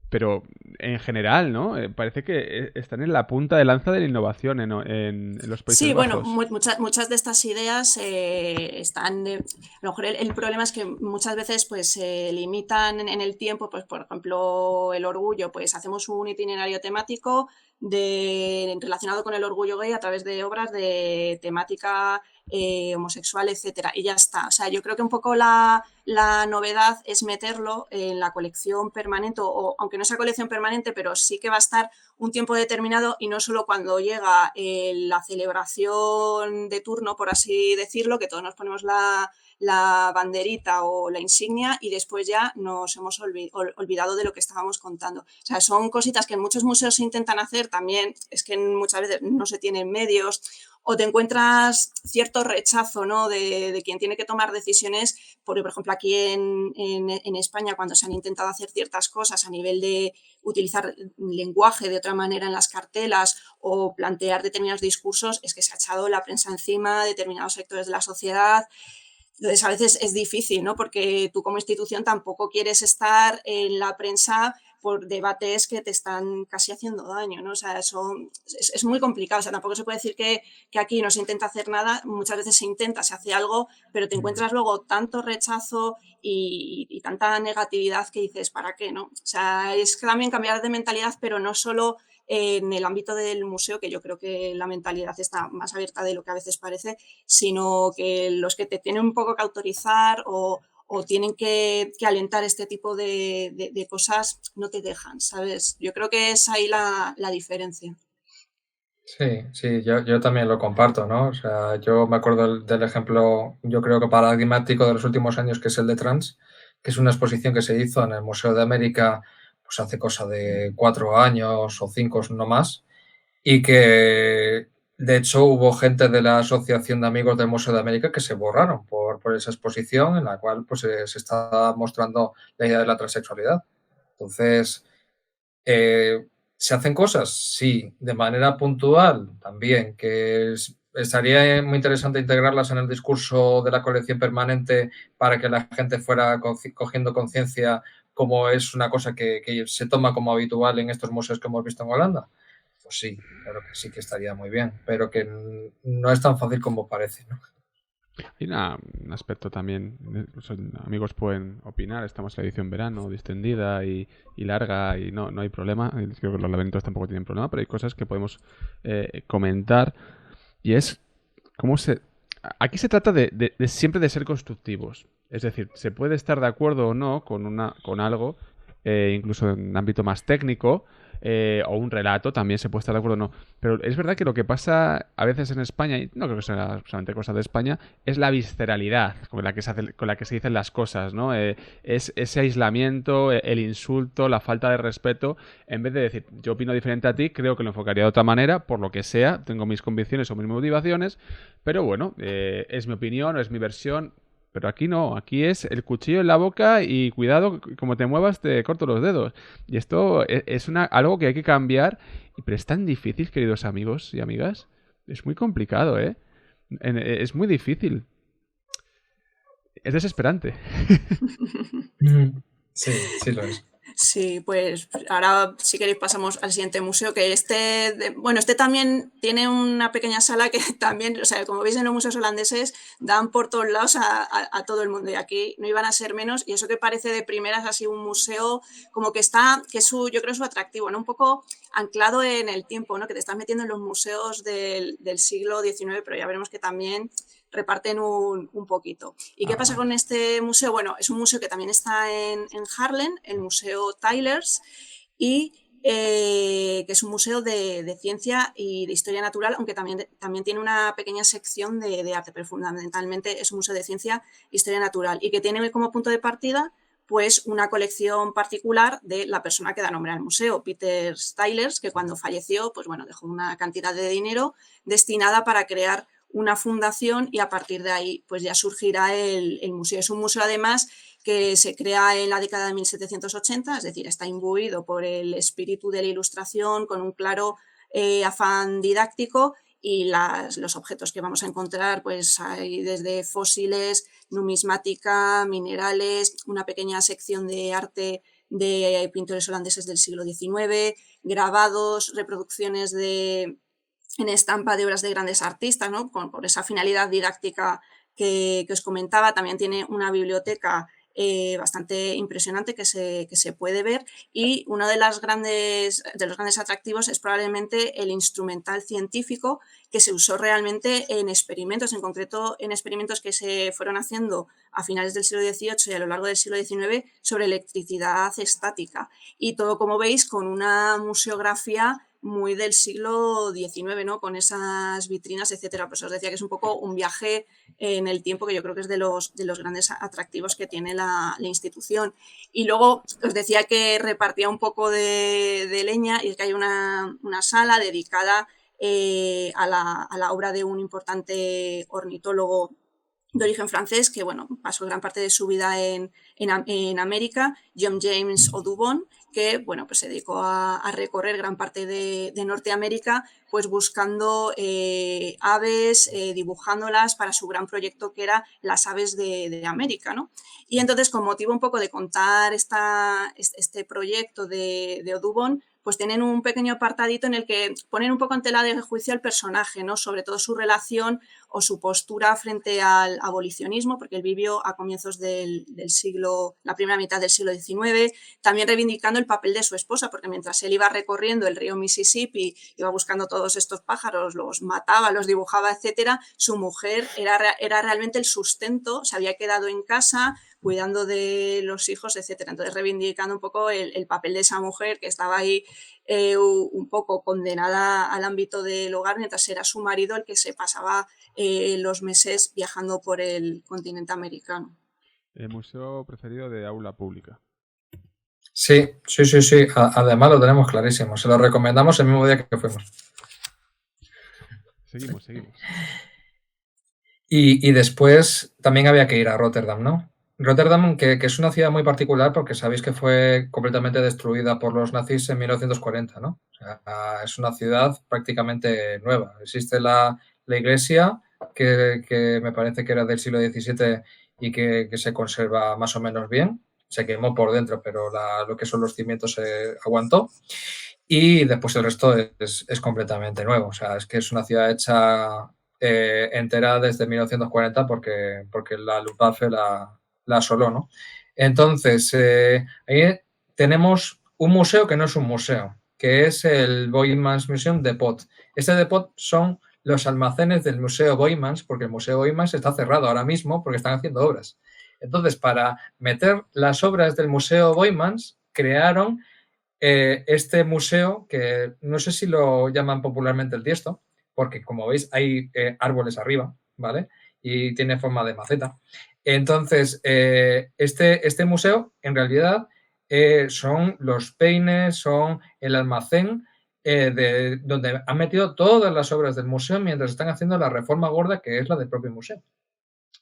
Pero en general, ¿no? Parece que están en la punta de lanza de la innovación en los Países Sí, bueno, Bajos. muchas de estas ideas están... a lo mejor el problema es que muchas veces pues se limitan en el tiempo, pues por ejemplo el orgullo, pues hacemos un itinerario temático relacionado con el orgullo gay a través de obras de temática homosexual, etcétera, y ya está. O sea, yo creo que un poco la novedad es meterlo en la colección permanente, o aunque no sea colección permanente, pero sí que va a estar un tiempo determinado y no solo cuando llega la celebración de turno, por así decirlo, que todos nos ponemos la banderita o la insignia y después ya nos hemos olvidado de lo que estábamos contando. O sea, son cositas que en muchos museos se intentan hacer, también es que muchas veces no se tienen medios o te encuentras cierto rechazo, ¿no? de quien tiene que tomar decisiones, porque por ejemplo aquí en España cuando se han intentado hacer ciertas cosas a nivel de utilizar lenguaje de otra manera en las cartelas o plantear determinados discursos, es que se ha echado la prensa encima, determinados sectores de la sociedad. Entonces, a veces es difícil, ¿no? Porque tú como institución tampoco quieres estar en la prensa por debates que te están casi haciendo daño, ¿no? O sea, eso es muy complicado. O sea, tampoco se puede decir que aquí no se intenta hacer nada. Muchas veces se intenta, se hace algo, pero te encuentras luego tanto rechazo y tanta negatividad que dices, ¿para qué, no? O sea, es que también cambiar de mentalidad, pero no solo en el ámbito del museo, que yo creo que la mentalidad está más abierta de lo que a veces parece, sino que los que te tienen un poco que autorizar o o tienen que alentar este tipo de cosas, no te dejan, ¿sabes? Yo creo que es ahí la diferencia. Sí, yo también lo comparto, ¿no? O sea, yo me acuerdo del ejemplo, yo creo que paradigmático de los últimos años, que es el de Trans, que es una exposición que se hizo en el Museo de América, pues hace cosa de 4 años o 5, no más, y que de hecho hubo gente de la Asociación de Amigos del Museo de América que se borraron por esa exposición en la cual pues se está mostrando la idea de la transexualidad. Entonces, ¿se hacen cosas? Sí. De manera puntual también, que estaría muy interesante integrarlas en el discurso de la colección permanente para que la gente fuera cogiendo conciencia, como es una cosa que se toma como habitual en estos museos que hemos visto en Holanda. Pues sí, claro que sí que estaría muy bien, pero que no es tan fácil como parece, ¿no? Hay un aspecto también, incluso amigos pueden opinar, estamos en la edición verano, distendida y larga y no hay problema, creo que los laberintos tampoco tienen problema, pero hay cosas que podemos comentar y es cómo se... Aquí se trata de siempre de ser constructivos, es decir, se puede estar de acuerdo o no con algo, incluso en un ámbito más técnico, o un relato, también se puede estar de acuerdo o no. Pero es verdad que lo que pasa a veces en España, y no creo que sea solamente cosa de España, es la visceralidad con la que se dicen las cosas, ¿no? Es ese aislamiento, el insulto, la falta de respeto, en vez de decir, yo opino diferente a ti, creo que lo enfocaría de otra manera, por lo que sea, tengo mis convicciones o mis motivaciones, pero bueno, es mi opinión o es mi versión. Pero aquí no, aquí es el cuchillo en la boca y cuidado, como te muevas te corto los dedos. Y esto es algo que hay que cambiar, pero es tan difícil, queridos amigos y amigas. Es muy complicado, ¿eh? Es muy difícil. Es desesperante. Sí, sí lo es. Sí, pues ahora si queréis pasamos al siguiente museo, que este también tiene una pequeña sala que también, o sea, como veis en los museos holandeses, dan por todos lados a todo el mundo y aquí no iban a ser menos y eso que parece de primeras así un museo como que está, yo creo su atractivo, ¿no? Un poco anclado en el tiempo, ¿no? Que te estás metiendo en los museos del siglo XIX, pero ya veremos que también reparten un poquito. ¿Y qué pasa con este museo? Bueno, es un museo que también está en Haarlem, el Museo Tylers, y que es un museo de ciencia y de historia natural, aunque también tiene una pequeña sección de arte, pero fundamentalmente es un museo de ciencia e historia natural y que tiene como punto de partida pues una colección particular de la persona que da nombre al museo, Peter Tylers, que cuando falleció, pues bueno, dejó una cantidad de dinero destinada para crear una fundación y a partir de ahí pues ya surgirá el museo. Es un museo además que se crea en la década de 1780, es decir, está imbuido por el espíritu de la Ilustración con un claro afán didáctico y los objetos que vamos a encontrar pues hay desde fósiles, numismática, minerales, una pequeña sección de arte de pintores holandeses del siglo XIX, grabados, reproducciones en estampa de obras de grandes artistas, ¿no? Por esa finalidad didáctica que os comentaba. También tiene una biblioteca bastante impresionante que se puede ver y uno de los grandes atractivos es probablemente el instrumental científico que se usó realmente en experimentos, en concreto en experimentos que se fueron haciendo a finales del siglo XVIII y a lo largo del siglo XIX sobre electricidad estática. Y todo, como veis, con una museografía muy del siglo XIX, ¿no? Con esas vitrinas, etcétera. Pues os decía que es un poco un viaje en el tiempo que yo creo que es de los grandes atractivos que tiene la institución. Y luego os decía que repartía un poco de leña y es que hay una sala dedicada a la obra de un importante ornitólogo de origen francés que bueno, pasó gran parte de su vida en América, John James Audubon, que bueno, pues se dedicó a recorrer gran parte de Norteamérica pues buscando aves, dibujándolas para su gran proyecto que era las aves de América, ¿no? Y entonces con motivo un poco de contar este proyecto de Audubon, pues tienen un pequeño apartadito en el que ponen un poco en tela de juicio al personaje, ¿no? Sobre todo su relación o su postura frente al abolicionismo, porque él vivió a comienzos del siglo, la primera mitad del siglo XIX, también reivindicando el papel de su esposa, porque mientras él iba recorriendo el río Mississippi, iba buscando todos estos pájaros, los mataba, los dibujaba, etcétera, su mujer era realmente el sustento, se había quedado en casa, cuidando de los hijos, etcétera. Entonces, reivindicando un poco el papel de esa mujer que estaba ahí un poco condenada al ámbito del hogar, mientras era su marido el que se pasaba los meses viajando por el continente americano. El museo preferido de aula pública. Sí. Además lo tenemos clarísimo. Se lo recomendamos el mismo día que fuimos. Seguimos. Y después también había que ir a Rotterdam, ¿no? Rotterdam, que es una ciudad muy particular porque sabéis que fue completamente destruida por los nazis en 1940, ¿no? O sea, es una ciudad prácticamente nueva. Existe la iglesia, que me parece que era del siglo XVII y que se conserva más o menos bien. Se quemó por dentro, pero lo que son los cimientos se aguantó. Y después el resto es completamente nuevo. O sea, es que es una ciudad hecha entera desde 1940 porque la Luftwaffe la asoló, ¿no? Entonces, ahí tenemos un museo que no es un museo, que es el Boijmans Museum Depot. Este depot son los almacenes del Museo Boijmans, porque el Museo Boijmans está cerrado ahora mismo porque están haciendo obras. Entonces, para meter las obras del Museo Boijmans, crearon este museo, que no sé si lo llaman popularmente el Tiesto, porque como veis hay árboles arriba, ¿vale? Y tiene forma de maceta. Entonces, este museo en realidad son los peines, son el almacén donde han metido todas las obras del museo mientras están haciendo la reforma gorda que es la del propio museo.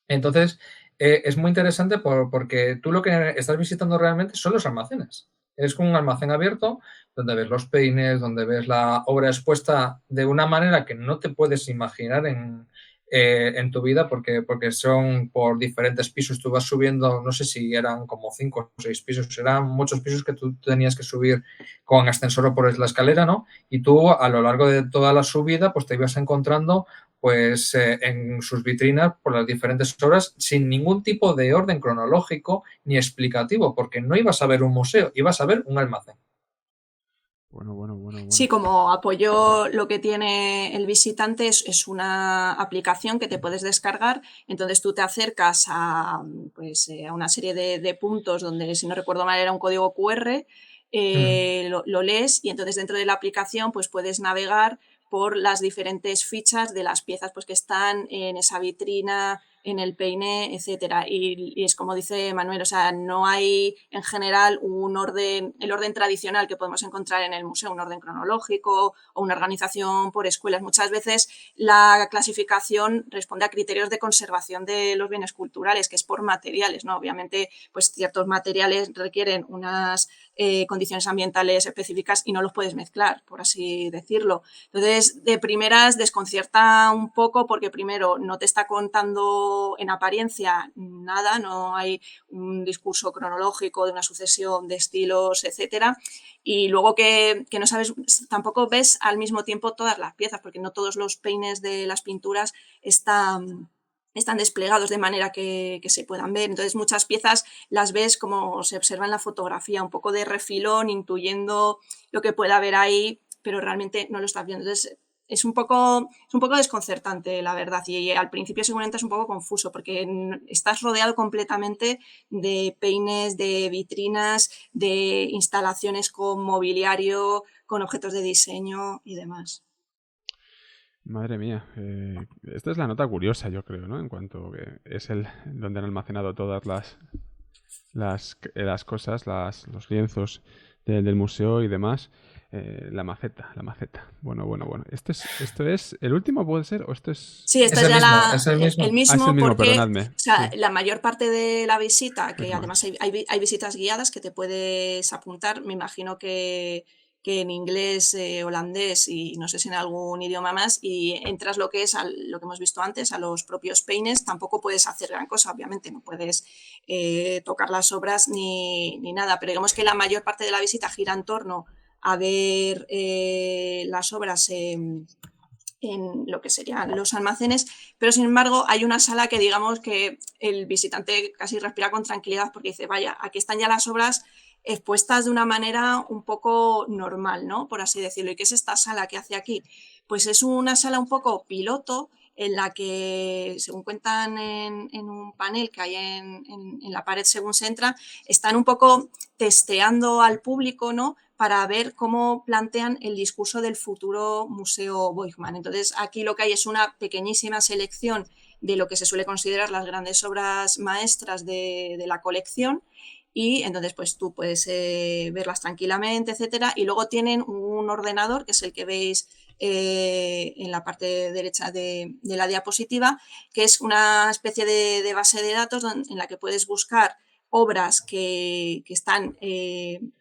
Entonces, es muy interesante porque tú lo que estás visitando realmente son los almacenes. Es como un almacén abierto donde ves los peines, donde ves la obra expuesta de una manera que no te puedes imaginar en tu vida porque son por diferentes pisos. Tú vas subiendo, no sé si eran como 5 o 6 pisos, eran muchos pisos que tú tenías que subir con ascensor o por la escalera, ¿no? Y tú a lo largo de toda la subida pues te ibas encontrando pues en sus vitrinas por las diferentes obras sin ningún tipo de orden cronológico ni explicativo, porque no ibas a ver un museo, ibas a ver un almacén. Bueno. Sí, como apoyo lo que tiene el visitante es una aplicación que te puedes descargar, entonces tú te acercas a una serie de puntos donde, si no recuerdo mal, era un código QR, lo lees y entonces dentro de la aplicación pues puedes navegar por las diferentes fichas de las piezas pues, que están en esa vitrina, en el peine, etcétera. Y es como dice Manuel, o sea, no hay en general el orden tradicional que podemos encontrar en el museo, un orden cronológico o una organización por escuelas. Muchas veces la clasificación responde a criterios de conservación de los bienes culturales, que es por materiales, ¿no? Obviamente, pues ciertos materiales requieren unas condiciones ambientales específicas y no los puedes mezclar, por así decirlo. Entonces, de primeras desconcierta un poco porque primero no te está contando en apariencia nada, no hay un discurso cronológico de una sucesión de estilos, etcétera, y luego que no sabes, tampoco ves al mismo tiempo todas las piezas, porque no todos los peines de las pinturas están desplegados de manera que se puedan ver. Entonces, muchas piezas las ves como se observa en la fotografía, un poco de refilón, intuyendo lo que pueda haber ahí, pero realmente no lo estás viendo. Entonces, es un poco desconcertante, la verdad, y al principio seguramente es un poco confuso porque estás rodeado completamente de peines, de vitrinas, de instalaciones con mobiliario, con objetos de diseño y demás. Madre mía, esta es la nota curiosa, yo creo, ¿no? En cuanto que es donde han almacenado todas las cosas, los lienzos del museo y demás. La maceta. Bueno. ¿Esto es el último, puede ser? ¿O esto es...? Sí, esto es ya es el mismo. el mismo es el mismo, porque perdonadme. o sea, Sí. la mayor parte de la visita, que Es además más. hay visitas guiadas que te puedes apuntar, me imagino que en inglés, holandés y no sé si en algún idioma más, y entras lo que hemos visto antes, a los propios peines, tampoco puedes hacer gran cosa, obviamente, no puedes tocar las obras ni nada, pero digamos que la mayor parte de la visita gira en torno a ver las obras en lo que serían los almacenes, pero sin embargo hay una sala que digamos que el visitante casi respira con tranquilidad porque dice, vaya, aquí están ya las obras expuestas de una manera un poco normal, ¿no? Por así decirlo. ¿Y qué es esta sala que hace aquí? Pues es una sala un poco piloto en la que, según cuentan en un panel que hay en la pared según se entra, están un poco testeando al público, ¿no?, para ver cómo plantean el discurso del futuro Museo Boijman. Entonces, aquí lo que hay es una pequeñísima selección de lo que se suele considerar las grandes obras maestras de la colección, y entonces pues tú puedes verlas tranquilamente, etcétera, y luego tienen un ordenador, que es el que veis en la parte derecha de la diapositiva, que es una especie de base de datos en la que puedes buscar obras que están en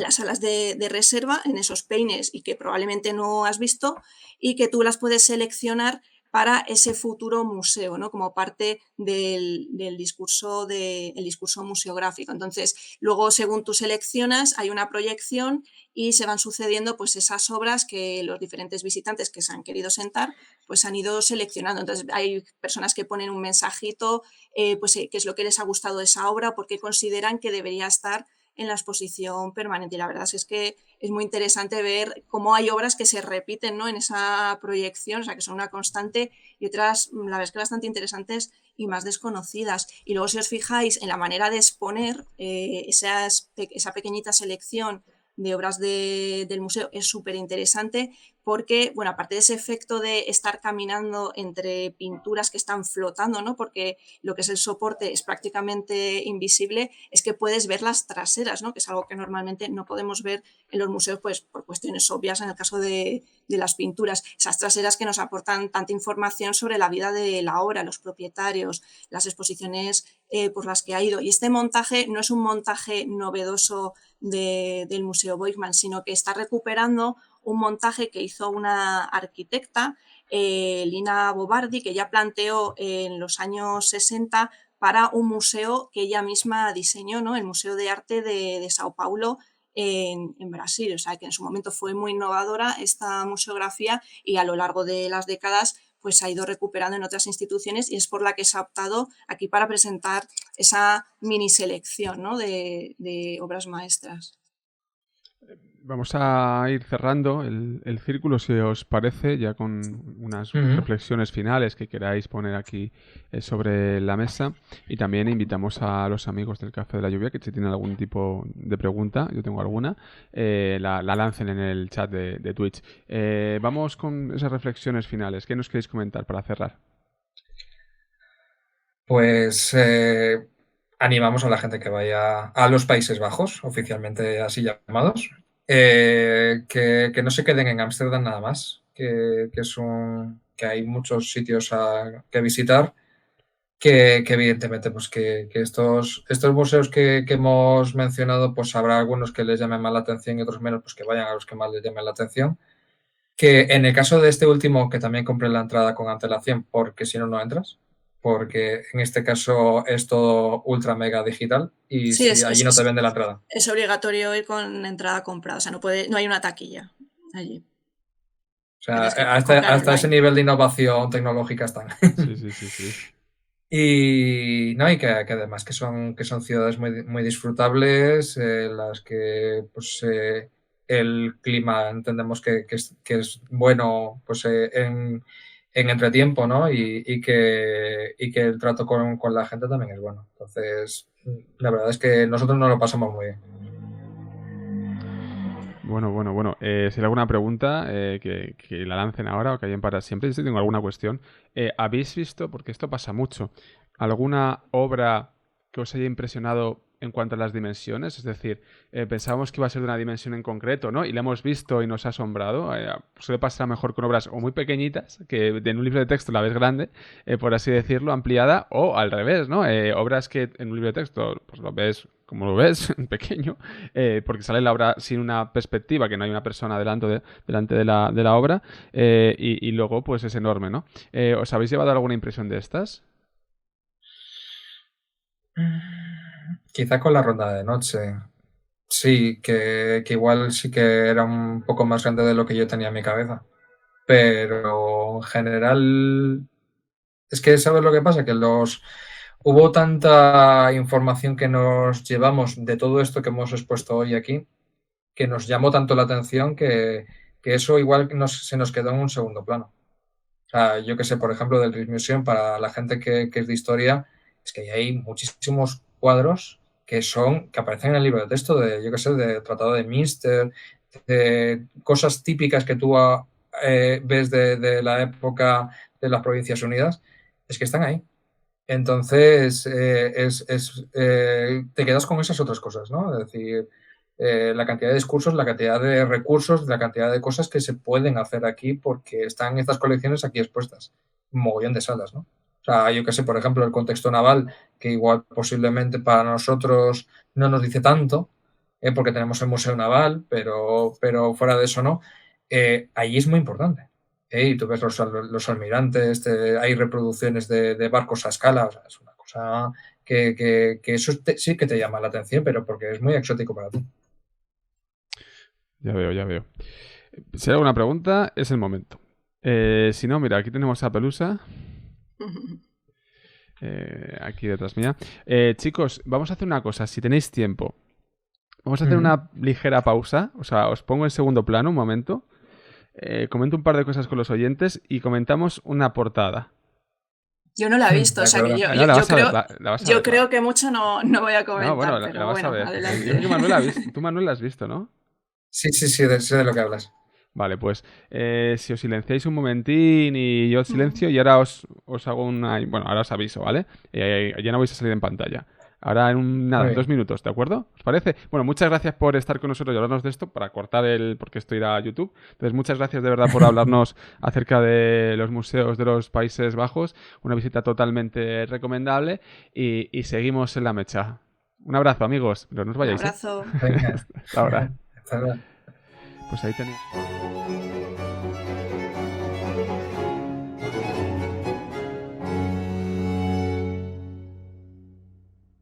las salas de reserva, en esos peines, y que probablemente no has visto, y que tú las puedes seleccionar para ese futuro museo, ¿no?, como parte del discurso, el discurso museográfico. Entonces, luego, según tú seleccionas, hay una proyección y se van sucediendo pues esas obras que los diferentes visitantes que se han querido sentar pues han ido seleccionando. Entonces, hay personas que ponen un mensajito, qué es lo que les ha gustado de esa obra, por qué consideran que debería estar en la exposición permanente. Y la verdad es que es muy interesante ver cómo hay obras que se repiten, ¿no?, en esa proyección, o sea, que son una constante, y otras, la verdad es que bastante interesantes y más desconocidas. Y luego, si os fijáis en la manera de exponer esa pequeñita selección de obras del museo, es súper interesante porque, bueno, aparte de ese efecto de estar caminando entre pinturas que están flotando, ¿no?, porque lo que es el soporte es prácticamente invisible, es que puedes ver las traseras, ¿no?, que es algo que normalmente no podemos ver en los museos, pues por cuestiones obvias en el caso de las pinturas. Esas traseras que nos aportan tanta información sobre la vida de la obra, los propietarios, las exposiciones por las que ha ido. Y este montaje no es un montaje novedoso del Museo Boijman, sino que está recuperando un montaje que hizo una arquitecta, Lina Bobardi, que ya planteó en los años 60 para un museo que ella misma diseñó, ¿no?, el Museo de Arte de Sao Paulo en Brasil. O sea, que en su momento fue muy innovadora esta museografía, y a lo largo de las décadas pues ha ido recuperando en otras instituciones, y es por la que se ha optado aquí para presentar esa mini selección, ¿no?, de obras maestras. Vamos a ir cerrando el círculo, si os parece, ya con unas reflexiones finales que queráis poner aquí sobre la mesa. Y también invitamos a los amigos del Café de la Lluvia que si tienen algún tipo de pregunta, yo tengo alguna, la lancen en el chat de Twitch. Vamos con esas reflexiones finales. ¿Qué nos queréis comentar para cerrar? Pues animamos a la gente que vaya a los Países Bajos, oficialmente así llamados, que no se queden en Ámsterdam nada más, que hay muchos sitios que visitar, que evidentemente pues que estos museos que hemos mencionado, pues habrá algunos que les llamen más la atención y otros menos, pues que vayan a los que más les llamen la atención. Que en el caso de este último, que también compren la entrada con antelación, porque si no, no entras, porque en este caso es todo ultra mega digital y Sí, si allí no te vende la entrada. Es obligatorio ir con entrada comprada, o sea, no hay una taquilla allí. O sea, hasta ese nivel de innovación tecnológica están. Sí. Y no, y que además que son ciudades muy, muy disfrutables, las que pues el clima entendemos que es bueno pues en entretiempo, ¿no? Y que el trato con la gente también es bueno. Entonces, la verdad es que nosotros nos lo pasamos muy bien. Bueno. Si hay alguna pregunta, que la lancen ahora o que hayan para siempre. Yo sí tengo alguna cuestión. ¿Habéis visto, porque esto pasa mucho, alguna obra que os haya impresionado en cuanto a las dimensiones? Es decir, pensábamos que iba a ser de una dimensión en concreto, ¿no? Y la hemos visto y nos ha asombrado. Suele pasar mejor con obras o muy pequeñitas, que en un libro de texto la ves grande, por así decirlo, ampliada, o al revés, ¿no? Obras que en un libro de texto pues lo ves como lo ves, pequeño, porque sale la obra sin una perspectiva, que no hay una persona delante de la obra, y luego pues es enorme, ¿no? ¿Os habéis llevado alguna impresión de estas? Quizá con la ronda de noche. Sí, que igual sí que era un poco más grande de lo que yo tenía en mi cabeza. Pero en general, es que ¿sabes lo que pasa? Que hubo tanta información que nos llevamos de todo esto que hemos expuesto hoy aquí, que nos llamó tanto la atención que eso igual se nos quedó en un segundo plano. sea, yo que sé, por ejemplo, del Rijksmuseum, para la gente que es de historia, es que hay muchísimos cuadros que aparecen en el libro de texto de, yo que sé, de Tratado de Münster, de cosas típicas que tú ves de la época de las Provincias Unidas, es que están ahí. Entonces, te quedas con esas otras cosas, ¿no? Es decir, la cantidad de discursos, la cantidad de recursos, la cantidad de cosas que se pueden hacer aquí porque están estas colecciones aquí expuestas. Un mogollón de salas, ¿no? O sea, yo que sé, por ejemplo, el contexto naval, que igual posiblemente para nosotros no nos dice tanto, porque tenemos el Museo Naval, pero fuera de eso no, allí es muy importante. Y tú ves los almirantes, hay reproducciones de barcos a escala, o sea, es una cosa que eso sí que te llama la atención, pero porque es muy exótico para ti. Ya veo, ya veo. Si hay alguna pregunta, es el momento. Si no, mira, aquí tenemos a Pelusa. Aquí detrás mía. Chicos, vamos a hacer una cosa, si tenéis tiempo. Vamos a hacer una ligera pausa. O sea, os pongo en segundo plano un momento. Comento un par de cosas con los oyentes y comentamos una portada. Yo no la he visto, o sea que yo creo que mucho no voy a comentar, bueno, pero la vas bueno, a ver. adelante. Yo creo que tú, Manuel, la has visto, ¿no? Sí, sé de lo que hablas. Vale, pues si os silenciáis un momentín y yo os silencio y ahora os hago una... Bueno, ahora os aviso, ¿vale? Ya no vais a salir en pantalla. Ahora en 2 minutos, ¿de acuerdo? ¿Os parece? Bueno, muchas gracias por estar con nosotros y hablarnos de esto para cortar porque esto irá a YouTube. Entonces, muchas gracias de verdad por hablarnos acerca de los museos de los Países Bajos. Una visita totalmente recomendable y seguimos en la mecha. Un abrazo, amigos. No os vayáis. Un abrazo. Venga. Hasta ahora. Hasta ahora. Pues ahí tenéis.